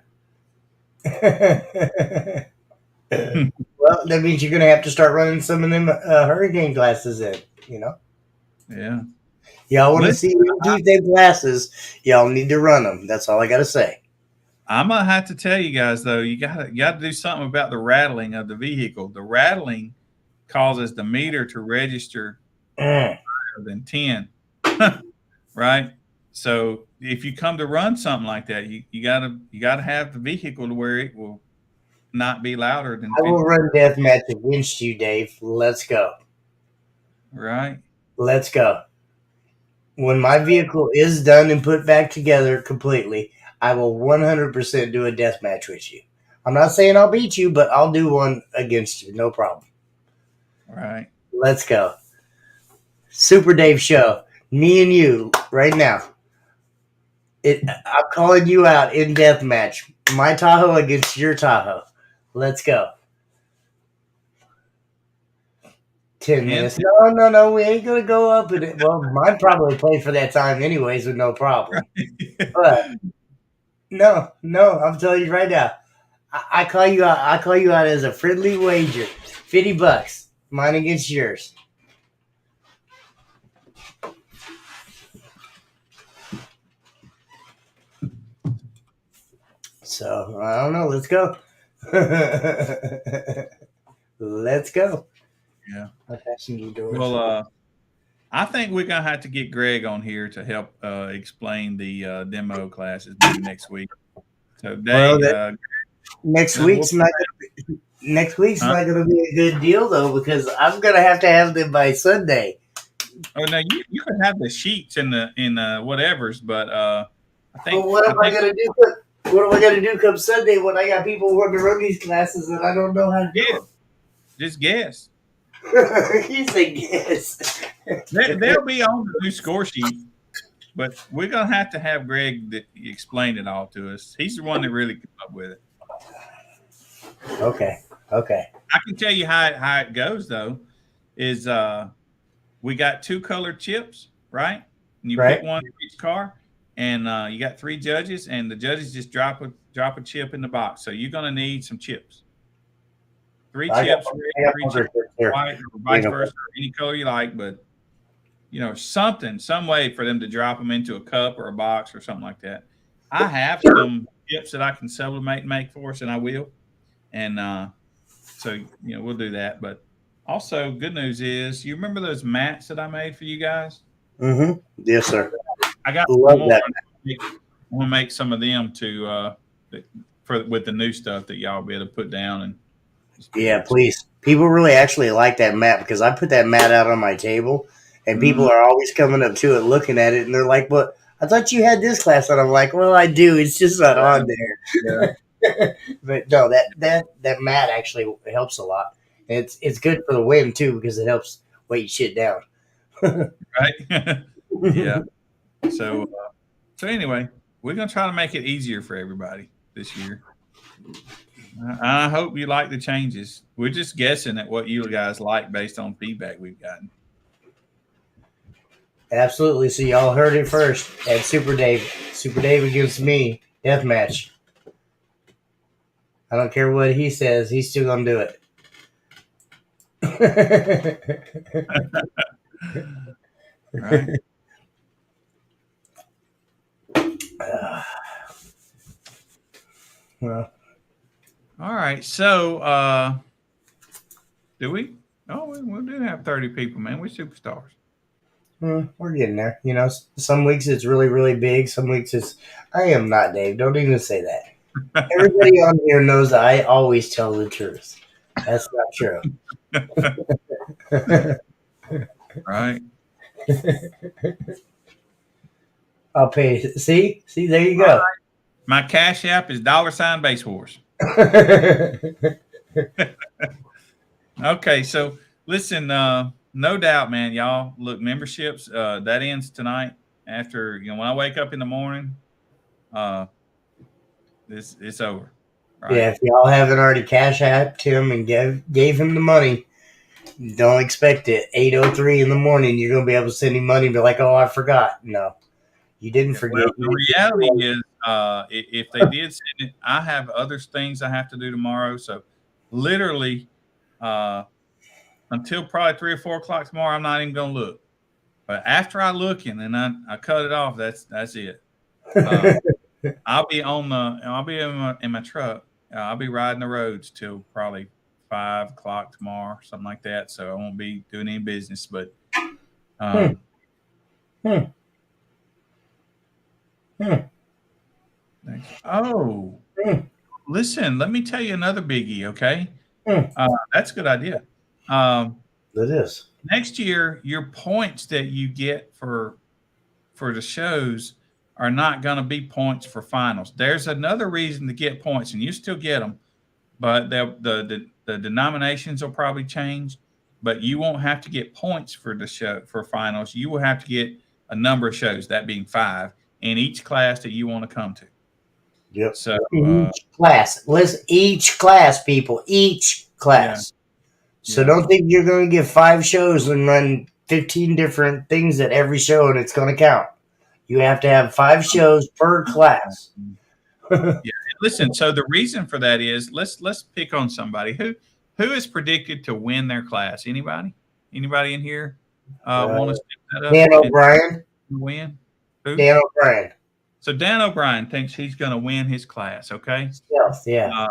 Well, that means you're gonna have to start running some of them hurricane classes in. Yeah. Y'all want to Listen, see them keep their classes? Y'all need to run them. That's all I gotta say. I'm gonna have to tell you guys though, you gotta do something about the rattling of the vehicle. The rattling causes the meter to register higher than 10, right? So if you come to run something like that, you gotta have the vehicle to where it will not be louder than I will 50, run deathmatch against you, Dave. Let's go. right? Let's go. When my vehicle is done and put back together completely, I will 100% do a death match with you. I'm not saying I'll beat you, but I'll do one against you. No problem. Right. Let's go. Super Dave show. Me and you right now. I'm calling you out in death match. My Tahoe against your Tahoe. Let's go. 10 minutes. No. We ain't going to go up in it. Well, mine probably played for that time anyways with no problem. But no. I'm telling you right now. I call you out. I call you out as a friendly wager. $50. Mine against yours. So I don't know. Let's go. Let's go. Yeah. I'm passing you doors. Well, I think we're gonna have to get Greg on here to help explain the demo classes maybe next week. So, Dave, next week's not. Next week's not going to be a good deal though, because I'm going to have them by Sunday. Oh no, you can have the sheets in the whatevers, but I think. But what am I going to do? What am I going to do come Sunday when I got people wanting to run these classes and I don't know how to do them? Just guess. You say guess. They'll be on the new score sheet, but we're gonna have to have Greg explain it all to us. He's the one that really came up with it. Okay. I can tell you how it goes though. Is we got 2 colored chips, right? And you pick one for each car, and you got 3 judges, and the judges just drop a chip in the box. So you're gonna need some chips. 3 chips, 3 chips, white, or vice versa, or any color you like, but some way for them to drop them into a cup or a box or something like that. I have some chips that I can sublimate and make for us, and I will. And so we'll do that. But also, good news is, you remember those mats that I made for you guys? Mm-hmm. Yes, sir. I got Love more. that. I want to make some of them with the new stuff that y'all be able to put down and. Yeah, please. People really actually like that mat because I put that mat out on my table, and people are always coming up to it, looking at it, and they're like, "But I thought you had this class." And I'm like, "Well, I do. It's just not on there." Yeah. But no, that mat actually helps a lot. It's good for the wind too because it helps weight shit down. Right? Yeah. So anyway, we're gonna try to make it easier for everybody this year. I hope you like the changes. We're just guessing at what you guys like based on feedback we've gotten. Absolutely. So y'all heard it first at Super Dave. Super Dave against me. Death match. I don't care what he says. He's still going to do it. Right. Well, All right. So, do we? Oh, we do have 30 people, man. We're superstars. We're getting there. You know, some weeks it's really, really big. Some weeks it's. I am not, Dave. Don't even say that. Everybody on here knows that I always tell the truth. That's not true. Right. I'll pay. See, there you go. My Cash App is $ Base Wars. Okay, so listen, no doubt, man, y'all. Look, memberships that ends tonight. After when I wake up in the morning, it's over. Right? Yeah, if y'all haven't already cash apped him and gave him the money, don't expect it. 8:03 in the morning, you're gonna be able to send him money and be like, "Oh, I forgot." No, you didn't forget. Well, the reality is, if they did send it, I have other things I have to do tomorrow. So, literally, until probably 3 or 4 o'clock tomorrow, I'm not even gonna look. But after I look and then I cut it off, that's it. I'll be in my truck. I'll be riding the roads till probably 5 o'clock tomorrow, something like that. So I won't be doing any business. But oh, listen, let me tell you another biggie. Okay, that's a good idea. It is. Next year, your points that you get for the shows are not going to be points for finals. There's another reason to get points, and you still get them, but the denominations will probably change. But you won't have to get points for the show for finals. You will have to get a number of shows, that being 5, in each class that you want to come to. Yep. So each class. Listen, each class, people. Each class. Yeah. So don't think you're going to get 5 shows and run 15 different things at every show and it's going to count. You have to have 5 shows per class. Yeah. Listen, so the reason for that is let's pick on somebody who is predicted to win their class. Anybody in here want to step that up? Dan O'Brien. Win? Who? Dan O'Brien. So Dan O'Brien thinks he's going to win his class. Okay. Yes, yeah.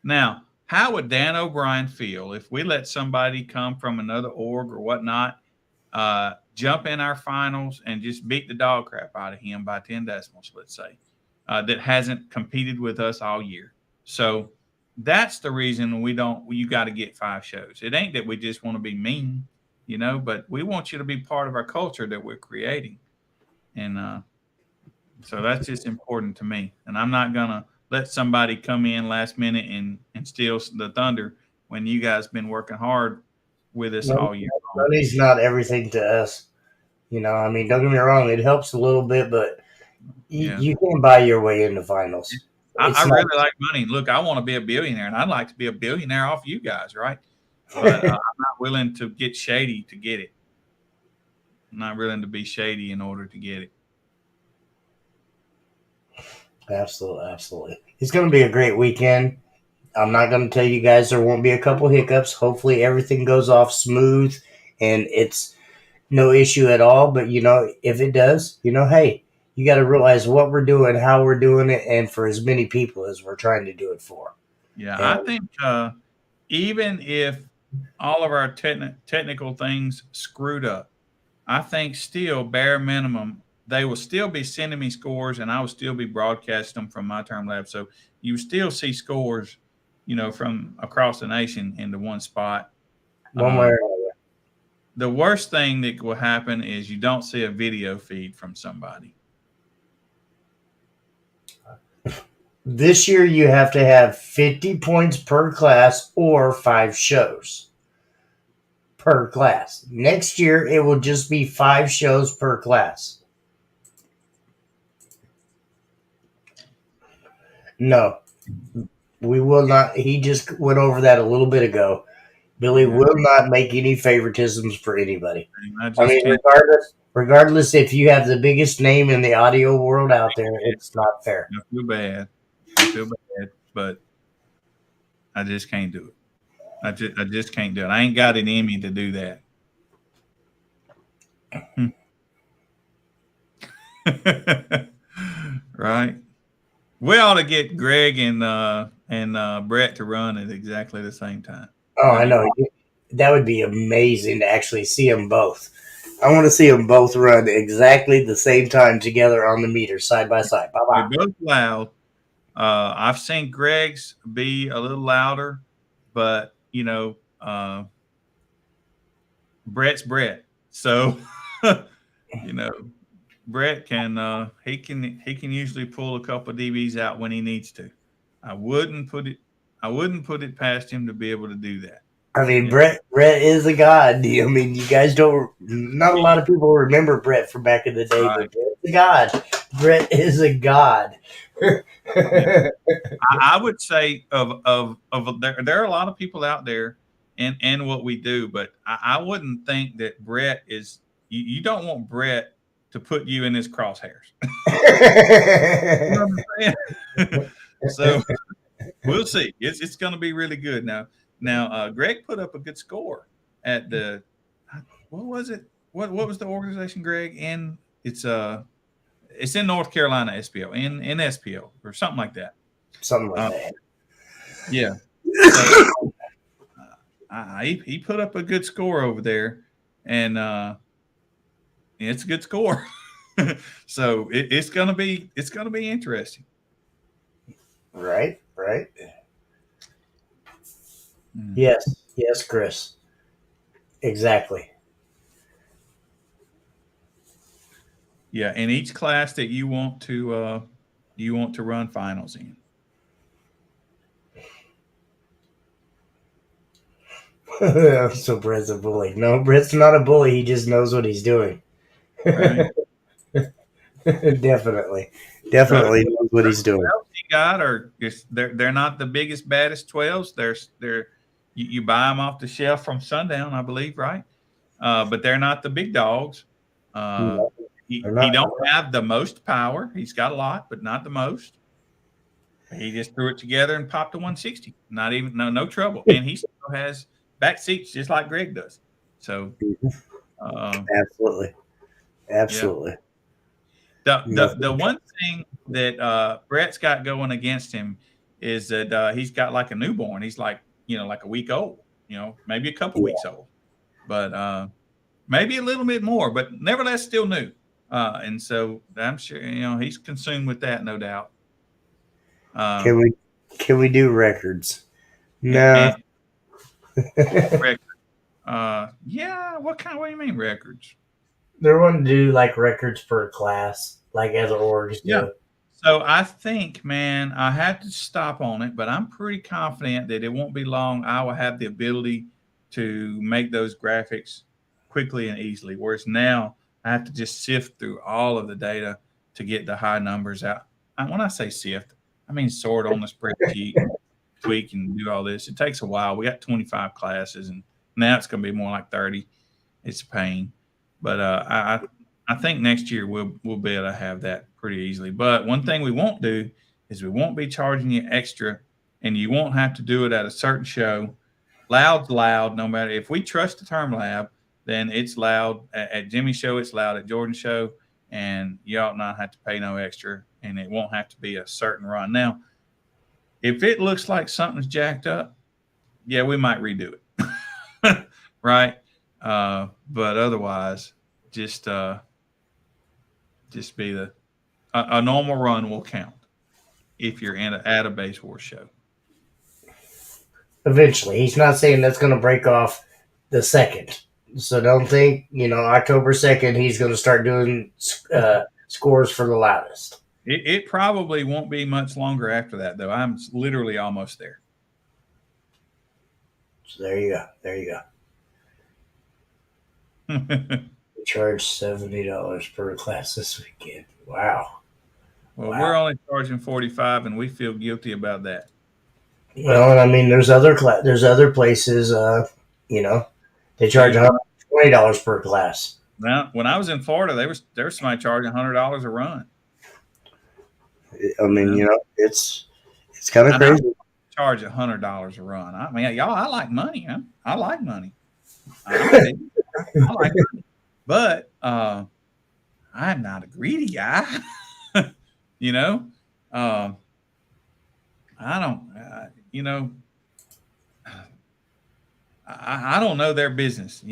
Now, how would Dan O'Brien feel if we let somebody come from another org or whatnot jump in our finals and just beat the dog crap out of him by 10 decimals, let's say, that hasn't competed with us all year? So that's the reason you got to get 5 shows. It ain't that we just want to be mean, but we want you to be part of our culture that we're creating. And so that's just important to me. And I'm not going to let somebody come in last minute and steal the thunder when you guys been working hard with us all year. Money's not everything to us. I mean, don't get me wrong, it helps a little bit, but you can't buy your way into finals. I really like money. Look, I want to be a billionaire, and I'd like to be a billionaire off you guys, right? But I'm not willing to get shady to get it. I'm not willing to be shady in order to get it. Absolutely. It's going to be a great weekend. I'm not going to tell you guys there won't be a couple hiccups. Hopefully everything goes off smooth and it's no issue at all. But, if it does, hey, you got to realize what we're doing, how we're doing it, and for as many people as we're trying to do it for. Yeah, I think even if all of our technical things screwed up, I think still bare minimum, they will still be sending me scores, and I will still be broadcasting them from my term lab. So you still see scores, from across the nation into one spot. One way or another. The worst thing that will happen is you don't see a video feed from somebody. This year you have to have 50 points per class or 5 shows per class. Next year it will just be 5 shows per class. No, we will not. He just went over that a little bit ago. Billy will not make any favoritisms for anybody. I mean, regardless if you have the biggest name in the audio world out there, it's not fair. I feel bad, but I just can't do it. I just can't do it. I ain't got it in me to do that. Right. We ought to get Greg and and Brett to run at exactly the same time. Oh, I know. That would be amazing to actually see them both. I want to see them both run exactly the same time together on the meter, side by side. Bye-bye. They're both loud. I've seen Greg's be a little louder, but Brett's Brett. So Brett can he can usually pull a couple of DBs out when he needs to. I wouldn't put it past him to be able to do that. I mean, Brett is a god. I mean, you guys not a lot of people remember Brett from back in the day, Right. but Brett's a god. Brett is a god. I would say there are a lot of people out there and what we do, but I wouldn't think that Brett is. You don't want Brett to put you in his crosshairs. You know what I'm saying? So we'll see. It's going to be really good now. Now, Greg put up a good score at the. What was it? What was the organization, Greg? And it's in North Carolina SPO in SPO or something like that. Something like that. Yeah. So, he put up a good score over there, and it's a good score. So it's gonna be interesting. Right. Mm. Yes, Chris. Exactly. Yeah, in each class that you want to run finals in. So Brett's a bully. No, Brett's not a bully. He just knows what he's doing. Right. Definitely knows what he's doing. 12s you got are they're not the biggest, baddest 12s. They're you buy them off the shelf from Sundown, I believe, right? But they're not the big dogs. He don't have the most power. He's got a lot, but not the most. He just threw it together and popped a 160. Not even no trouble. And he still has back seats just like Greg does. So Absolutely. The one thing that Brett's got going against him is that he's got like a newborn. He's like a week old, maybe a couple weeks old, but maybe a little bit more, but nevertheless still new. And so I'm sure he's consumed with that, no doubt. Can we do records? No. Record. Yeah. What do you mean records? They're wanting to do like records per class, like as orgs. Yeah. So I think, man, I have to stop on it, but I'm pretty confident that it won't be long. I will have the ability to make those graphics quickly and easily. Whereas now I have to just sift through all of the data to get the high numbers out. When I say sift, I mean sort on the spreadsheet, tweak and do all this. It takes a while. We got 25 classes, and now it's going to be more like 30. It's a pain. But I think next year we'll be able to have that pretty easily. But one thing we won't do is we won't be charging you extra, and you won't have to do it at a certain show. Loud's loud, no matter if we trust the Term Lab, then it's loud at Jimmy's show, it's loud at Jordan's show, and you ought not have to pay no extra, and it won't have to be a certain run. Now, if it looks like something's jacked up, yeah, we might redo it, right? But otherwise, just be a normal run will count if you're at a Base Wars show. Eventually, he's not saying that's going to break off the second. So don't think, October 2nd, he's going to start doing scores for the loudest. It probably won't be much longer after that, though. I'm literally almost there. So there you go. We charge $70 per class this weekend. Wow. Well, we're only charging $45, and we feel guilty about that. Well, I mean, there's other places, they charge $120 per class. Now, when I was in Florida, there was somebody charging $100 a run. I mean, it's kind of crazy. Charge $100 a run. I mean, y'all, I like money. Huh? I like money. I like money. But I'm not a greedy guy. I don't, I don't know their business.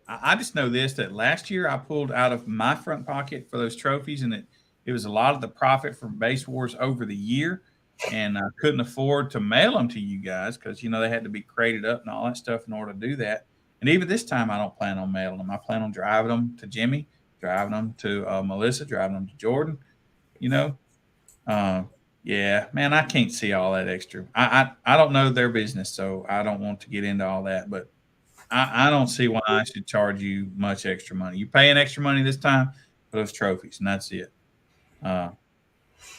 I just know this, that last year I pulled out of my front pocket for those trophies, and it was a lot of the profit from Base Wars over the year, and I couldn't afford to mail them to you guys because they had to be crated up and all that stuff in order to do that. And even this time, I don't plan on mailing them. I plan on driving them to Jimmy, driving them to Melissa, driving them to Jordan. You know, yeah, man, I can't see all that extra. I don't know their business, so I don't want to get into all that. But I don't see why I should charge you much extra money. You paying extra money this time for those trophies, and that's it.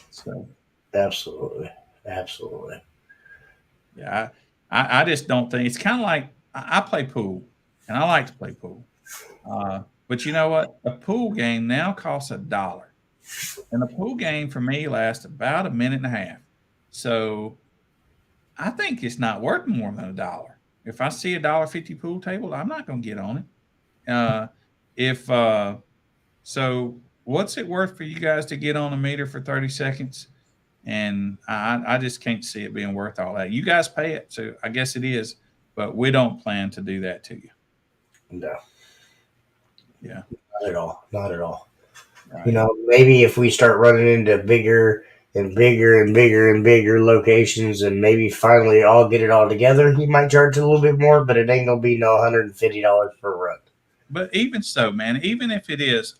So Absolutely. yeah, I just don't think it's kind of like I play pool, and I like to play pool. But you know what? A pool game now costs $1. And the pool game for me lasts about a minute and a half. So I think it's not worth more than $1. If I see $1.50 pool table, I'm not going to get on it. If so, what's it worth for you guys to get on a meter for 30 seconds? And I just can't see it being worth all that. You guys pay it, so I guess it is, but we don't plan to do that to you. No, Yeah. not at all. Right. Maybe if we start running into bigger and bigger locations, and maybe finally all get it all together, he might charge a little bit more, but it ain't gonna be no $150 per run. But even so, man, even if it is,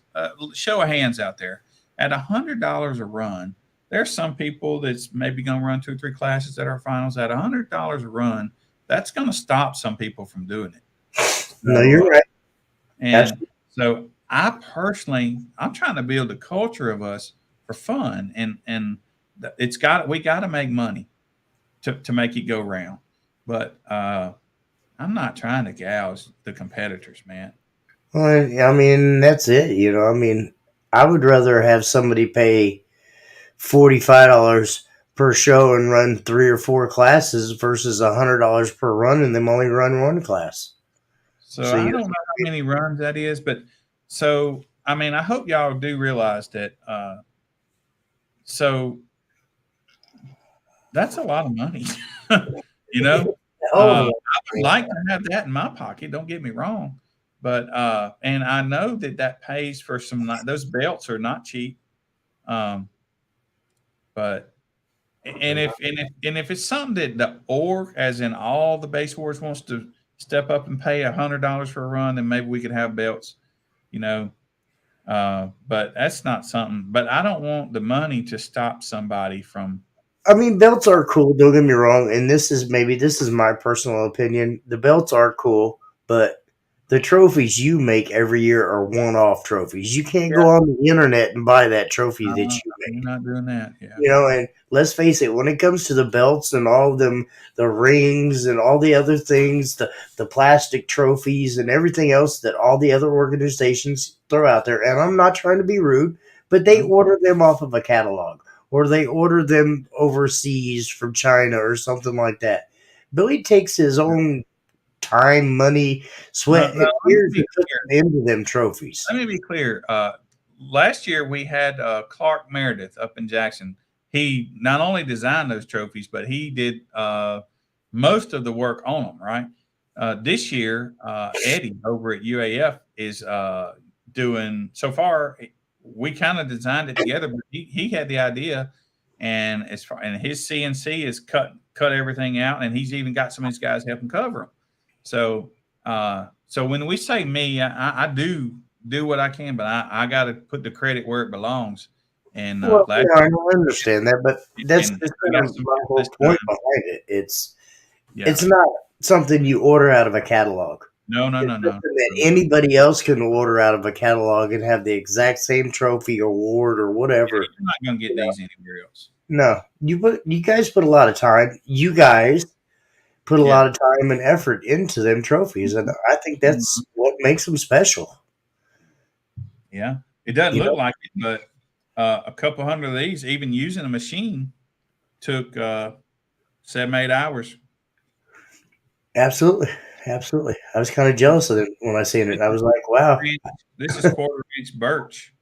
show of hands out there, at $100 a run, there's some people that's maybe going to run 2 or 3 classes at our finals. At $100 a run, that's going to stop some people from doing it. No, you're right. And Absolutely. so I'm trying to build a culture of us for fun, and we got to make money to make it go round. But I'm not trying to gouge the competitors, man. Well, I mean, that's it. I would rather have somebody pay $45 per show and run 3 or 4 classes versus $100 per run and them only run 1 class. So I don't know how many runs that is, but so I mean, I hope y'all do realize that. So that's a lot of money, you know. I would like to have that in my pocket. Don't get me wrong, but and I know that pays for some. Those belts are not cheap, but if it's something that the org, as in all the Base Wars, wants to step up and pay $100 for a run, then maybe we could have belts, but that's not something. But I don't want the money to stop somebody from. I mean, belts are cool. Don't get me wrong. And this is my personal opinion. The belts are cool, but the trophies you make every year are one-off trophies. You can't go on the internet and buy that trophy that you make. You're not doing that. Yeah. And let's face it, when it comes to the belts and all of them, the rings and all the other things, the plastic trophies and everything else that all the other organizations throw out there, and I'm not trying to be rude, but they order them off of a catalog, or they order them overseas from China or something like that. Billy takes his own time, money, sweat, and tears to put into them trophies. Let me be clear. Last year we had Clark Meredith up in Jackson. He not only designed those trophies, but he did most of the work on them, right? This year, Eddie over at UAF is doing, so far, we kind of designed it together, but he had the idea, and his CNC is cut everything out, and he's even got some of these guys helping cover them. So when we say me, I do what I can, but I got to put the credit where it belongs. And I understand that, but that's my whole point behind it. It's not something you order out of a catalog. No. That anybody else can order out of a catalog and have the exact same trophy, award, or whatever. You're not going to get these anywhere else. No, you guys put a lot of time. You guys put a lot of time and effort into them trophies, and I think that's what makes them special. Yeah, it doesn't look like it, but a couple hundred of these, even using a machine, took 7-8 hours. Absolutely. I was kind of jealous of it when I seen it. I was like, wow. This is 1/4-inch birch.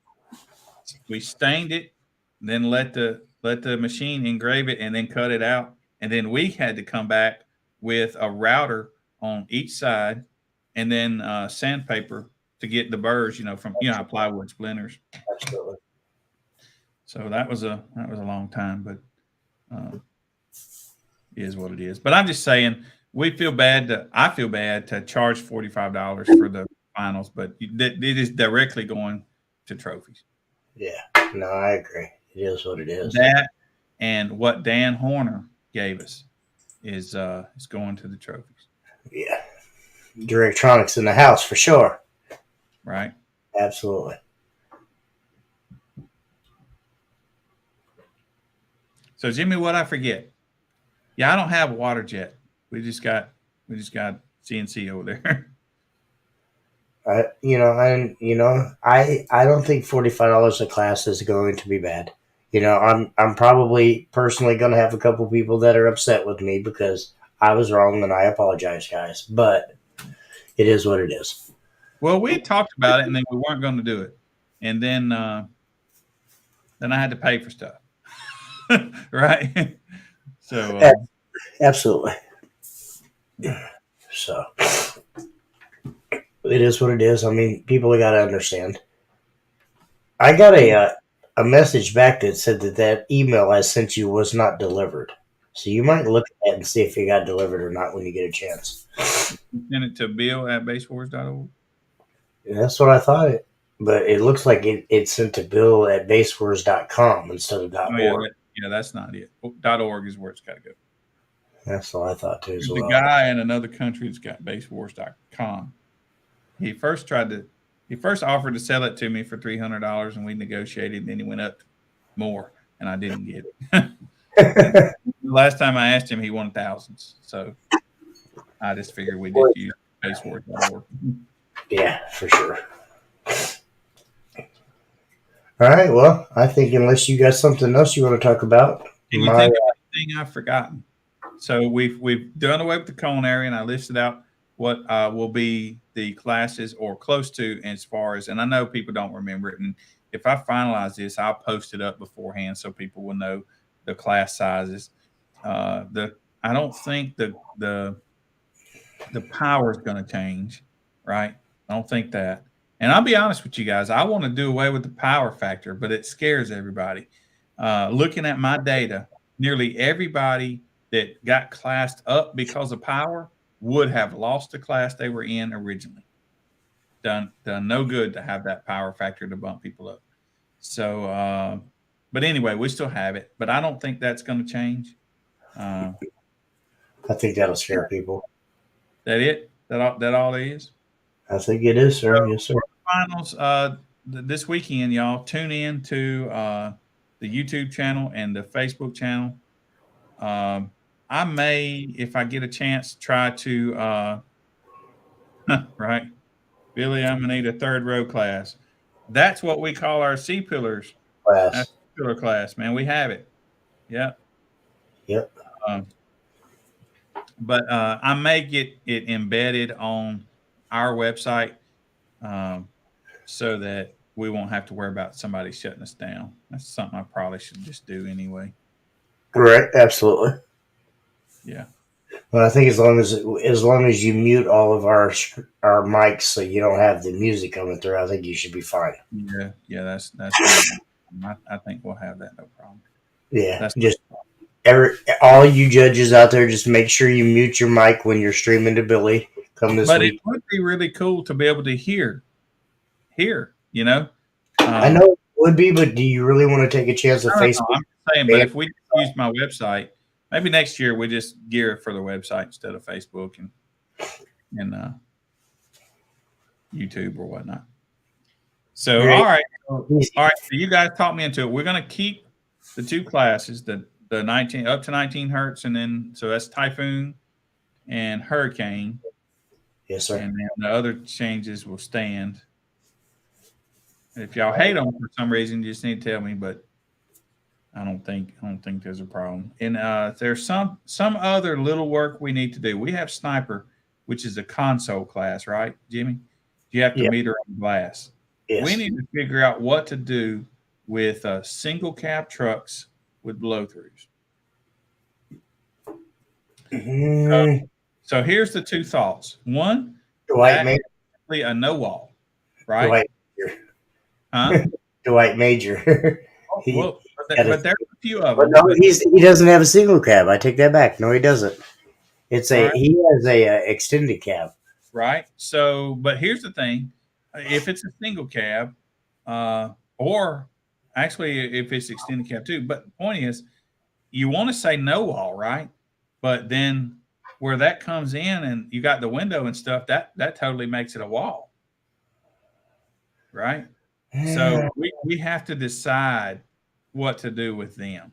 We stained it, then let the let the machine engrave it, and then cut it out. And then we had to come back with a router on each side, and then sandpaper to get the burrs, from how plywood splinters. Absolutely. So that was a long time, but it is what it is. But I'm just saying, I feel bad to charge $45 for the finals, but it is directly going to trophies. Yeah, no, I agree. It is what it is. That and what Dan Horner gave us is going to the trophies. Yeah, Directronics in the house for sure. Right. Absolutely. So Jimmy, what I forget? Yeah, I don't have a water jet. We just got CNC over there. I don't think $45 a class is going to be bad. I'm probably personally going to have a couple people that are upset with me because I was wrong, and I apologize, guys. But it is what it is. Well, we talked about it, and then we weren't going to do it, and then I had to pay for stuff, right? So Absolutely. So it is what it is. I mean, people got to understand. I got a message back that said that email I sent you was not delivered. So you might look at that and see if it got delivered or not when you get a chance. Send it to bill@basewars.org. Yeah, that's what I thought. But it looks like it's sent to bill@basewars.com instead of .org. Yeah, that's not it. .org is where it's got to go. That's what I thought too as There's well. a guy in another country that's got basewars.com. He first offered to sell it to me for $300, and we negotiated, and then he went up more, and I didn't get it. The last time I asked him, he wanted thousands. So I just figured we just use basewars.org. Yeah, for sure. All right. Well, I think unless you got something else you want to talk about. Can you think of anything I've forgotten? So we've done away with the culinary, and I listed out what will be the classes or close to as far as, and I know people don't remember it. And if I finalize this, I'll post it up beforehand so people will know the class sizes. I don't think the power is going to change, right? I don't think that. And I'll be honest with you guys, I want to do away with the power factor, but it scares everybody. Looking at my data, nearly everybody that got classed up because of power would have lost the class they were in originally. Done no good to have that power factor to bump people up. So, but anyway, we still have it, but I don't think that's going to change. I think that'll scare people. That it? That all it is? I think it is, sir. Yes, sir. Finals this weekend, y'all. Tune in to the YouTube channel and the Facebook channel. I may, if I get a chance, try to right, Billy, I'm gonna need a third row class. That's what we call our C-pillars Class. That's pillar class, man. We have it. Yep. Yep. But I may get it embedded on our website so that we won't have to worry about somebody shutting us down. That's something I probably should just do anyway. Right. Absolutely. Yeah. Well, I think as long as you mute all of our mics so you don't have the music coming through, I think you should be fine. Yeah. That's. I think we'll have that, no problem. Yeah. All you judges out there, just make sure you mute your mic when you're streaming to Billy. Come this week. It would be really cool to be able to hear. I know it would be, but do you really want to take a chance at Facebook? I'm saying, but if we use my website, maybe next year we just gear it for the website instead of Facebook and YouTube or whatnot. So, Great. all right. So you guys talked me into it. We're going to keep the two classes, the 19 up to 19 hertz, and then so that's Typhoon and Hurricane. Yes, sir. And then the other changes will stand. If y'all hate them for some reason, you just need to tell me. But I don't think there's a problem. And there's some other little work we need to do. We have Sniper, which is a console class, right, Jimmy? You have to meter on glass. Yes. We need to figure out what to do with single cab trucks with blow throughs. Mm, So here's the two thoughts. One, Dwight that Major. is a no wall, right? Dwight Major. Huh? Dwight Major. He- Well, but, that is- but there's a few of But them. no, but- he doesn't have a single cab. I take that back. No, he doesn't. It's a All right. he has a extended cab. right? So, but here's the thing: if it's a single cab, or actually if it's extended cab too. But the point is, you want to say no wall, right? But then where that comes in, and you got the window and stuff, that totally makes it a wall, right? So we have to decide what to do with them,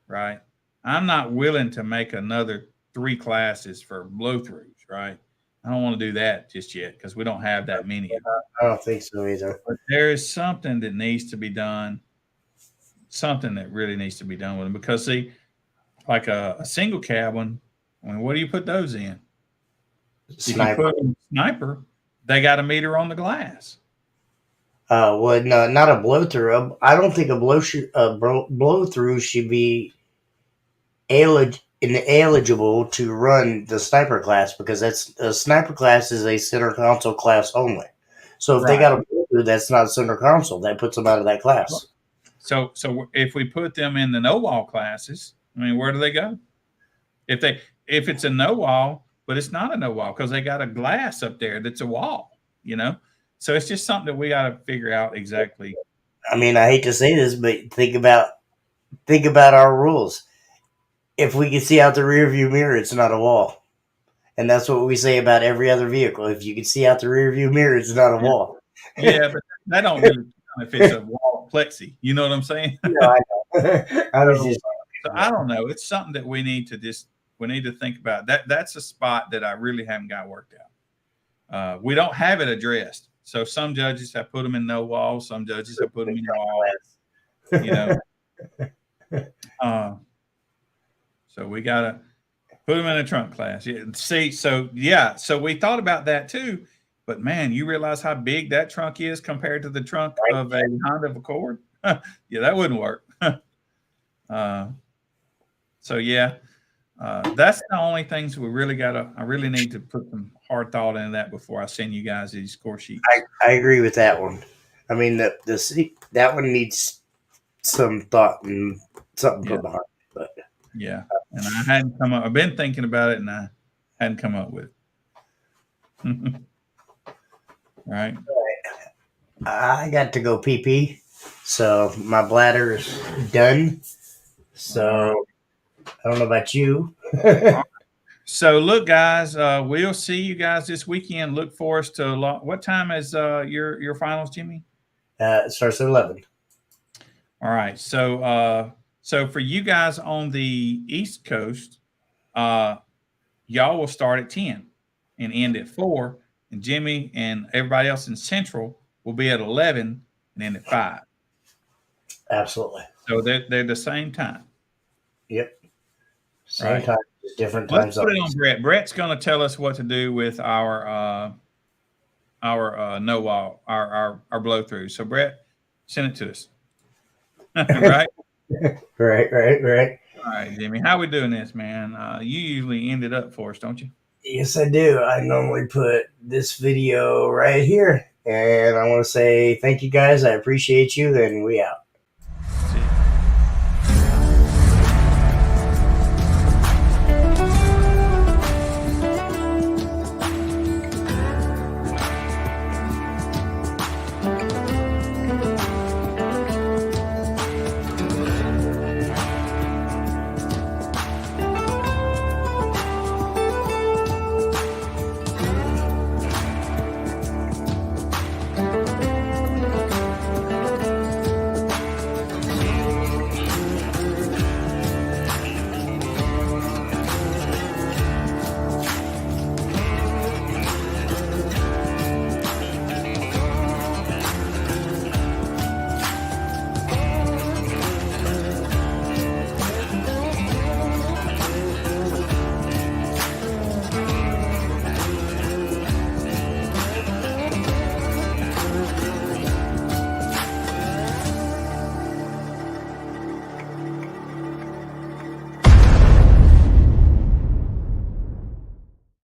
right? I'm not willing to make another 3 classes for blow throughs, right? I don't want to do that just yet because we don't have that many. I don't think so either. But there is something that needs to be done, something that really needs to be done with them. Because see, like a single cab one, I mean, what do you put those in? If you Sniper. put a sniper, they got a meter on the glass. Well, no, not a blow through. I don't think a blow through should be eligible to run the sniper class because that's a sniper class is a center console class only. So if they Right. got a blow through, that's not center console. That puts them out of that class. So if we put them in the no wall classes, I mean, where do they go? If it's a no wall, but it's not a no wall because they got a glass up there that's a wall, you know. So it's just something that we got to figure out exactly. I mean, I hate to say this, but think about our rules. If we can see out the rear view mirror, it's not a wall. And that's what we say about every other vehicle. If you can see out the rear view mirror, it's not a wall. Yeah, but that don't really count if it's a wall of plexi. You know what I'm saying? No, I know. I was just So I don't know. It's something that we need to think about. That's a spot that I really haven't got worked out. We don't have it addressed. So some judges have put them in no wall. Some judges have put them in wall. You know. So we gotta put them in a trunk class. Yeah, see, so we thought about that too. But man, you realize how big that trunk is compared to the trunk of a Honda Accord? Yeah, that wouldn't work. So yeah, that's the only things we really I really need to put some hard thought into that before I send you guys these score sheets. I agree with that one. I mean, that one needs some thought and something put behind it. But Yeah, and I hadn't come up. I've been thinking about it, and I hadn't come up with it. Right. I got to go pee, so my bladder is done. So I don't know about you. So look, guys, we'll see you guys this weekend. Look for us to what time is your finals, Jimmy? It starts at 11. All right. So for you guys on the East Coast, y'all will start at 10 and end at 4, and Jimmy and everybody else in Central will be at 11 and end at 5. Absolutely. So they're the same time. Yep. Same Right. time, just different time Let's put it on zones. Brett. Brett's going to tell us what to do with our no wall, our blow through. So Brett, send it to us. Right. Right. All right, Jimmy. How we doing this, man? You usually end it up for us, don't you? Yes, I do. I normally put this video right here. And I want to say thank you guys. I appreciate you. And we out.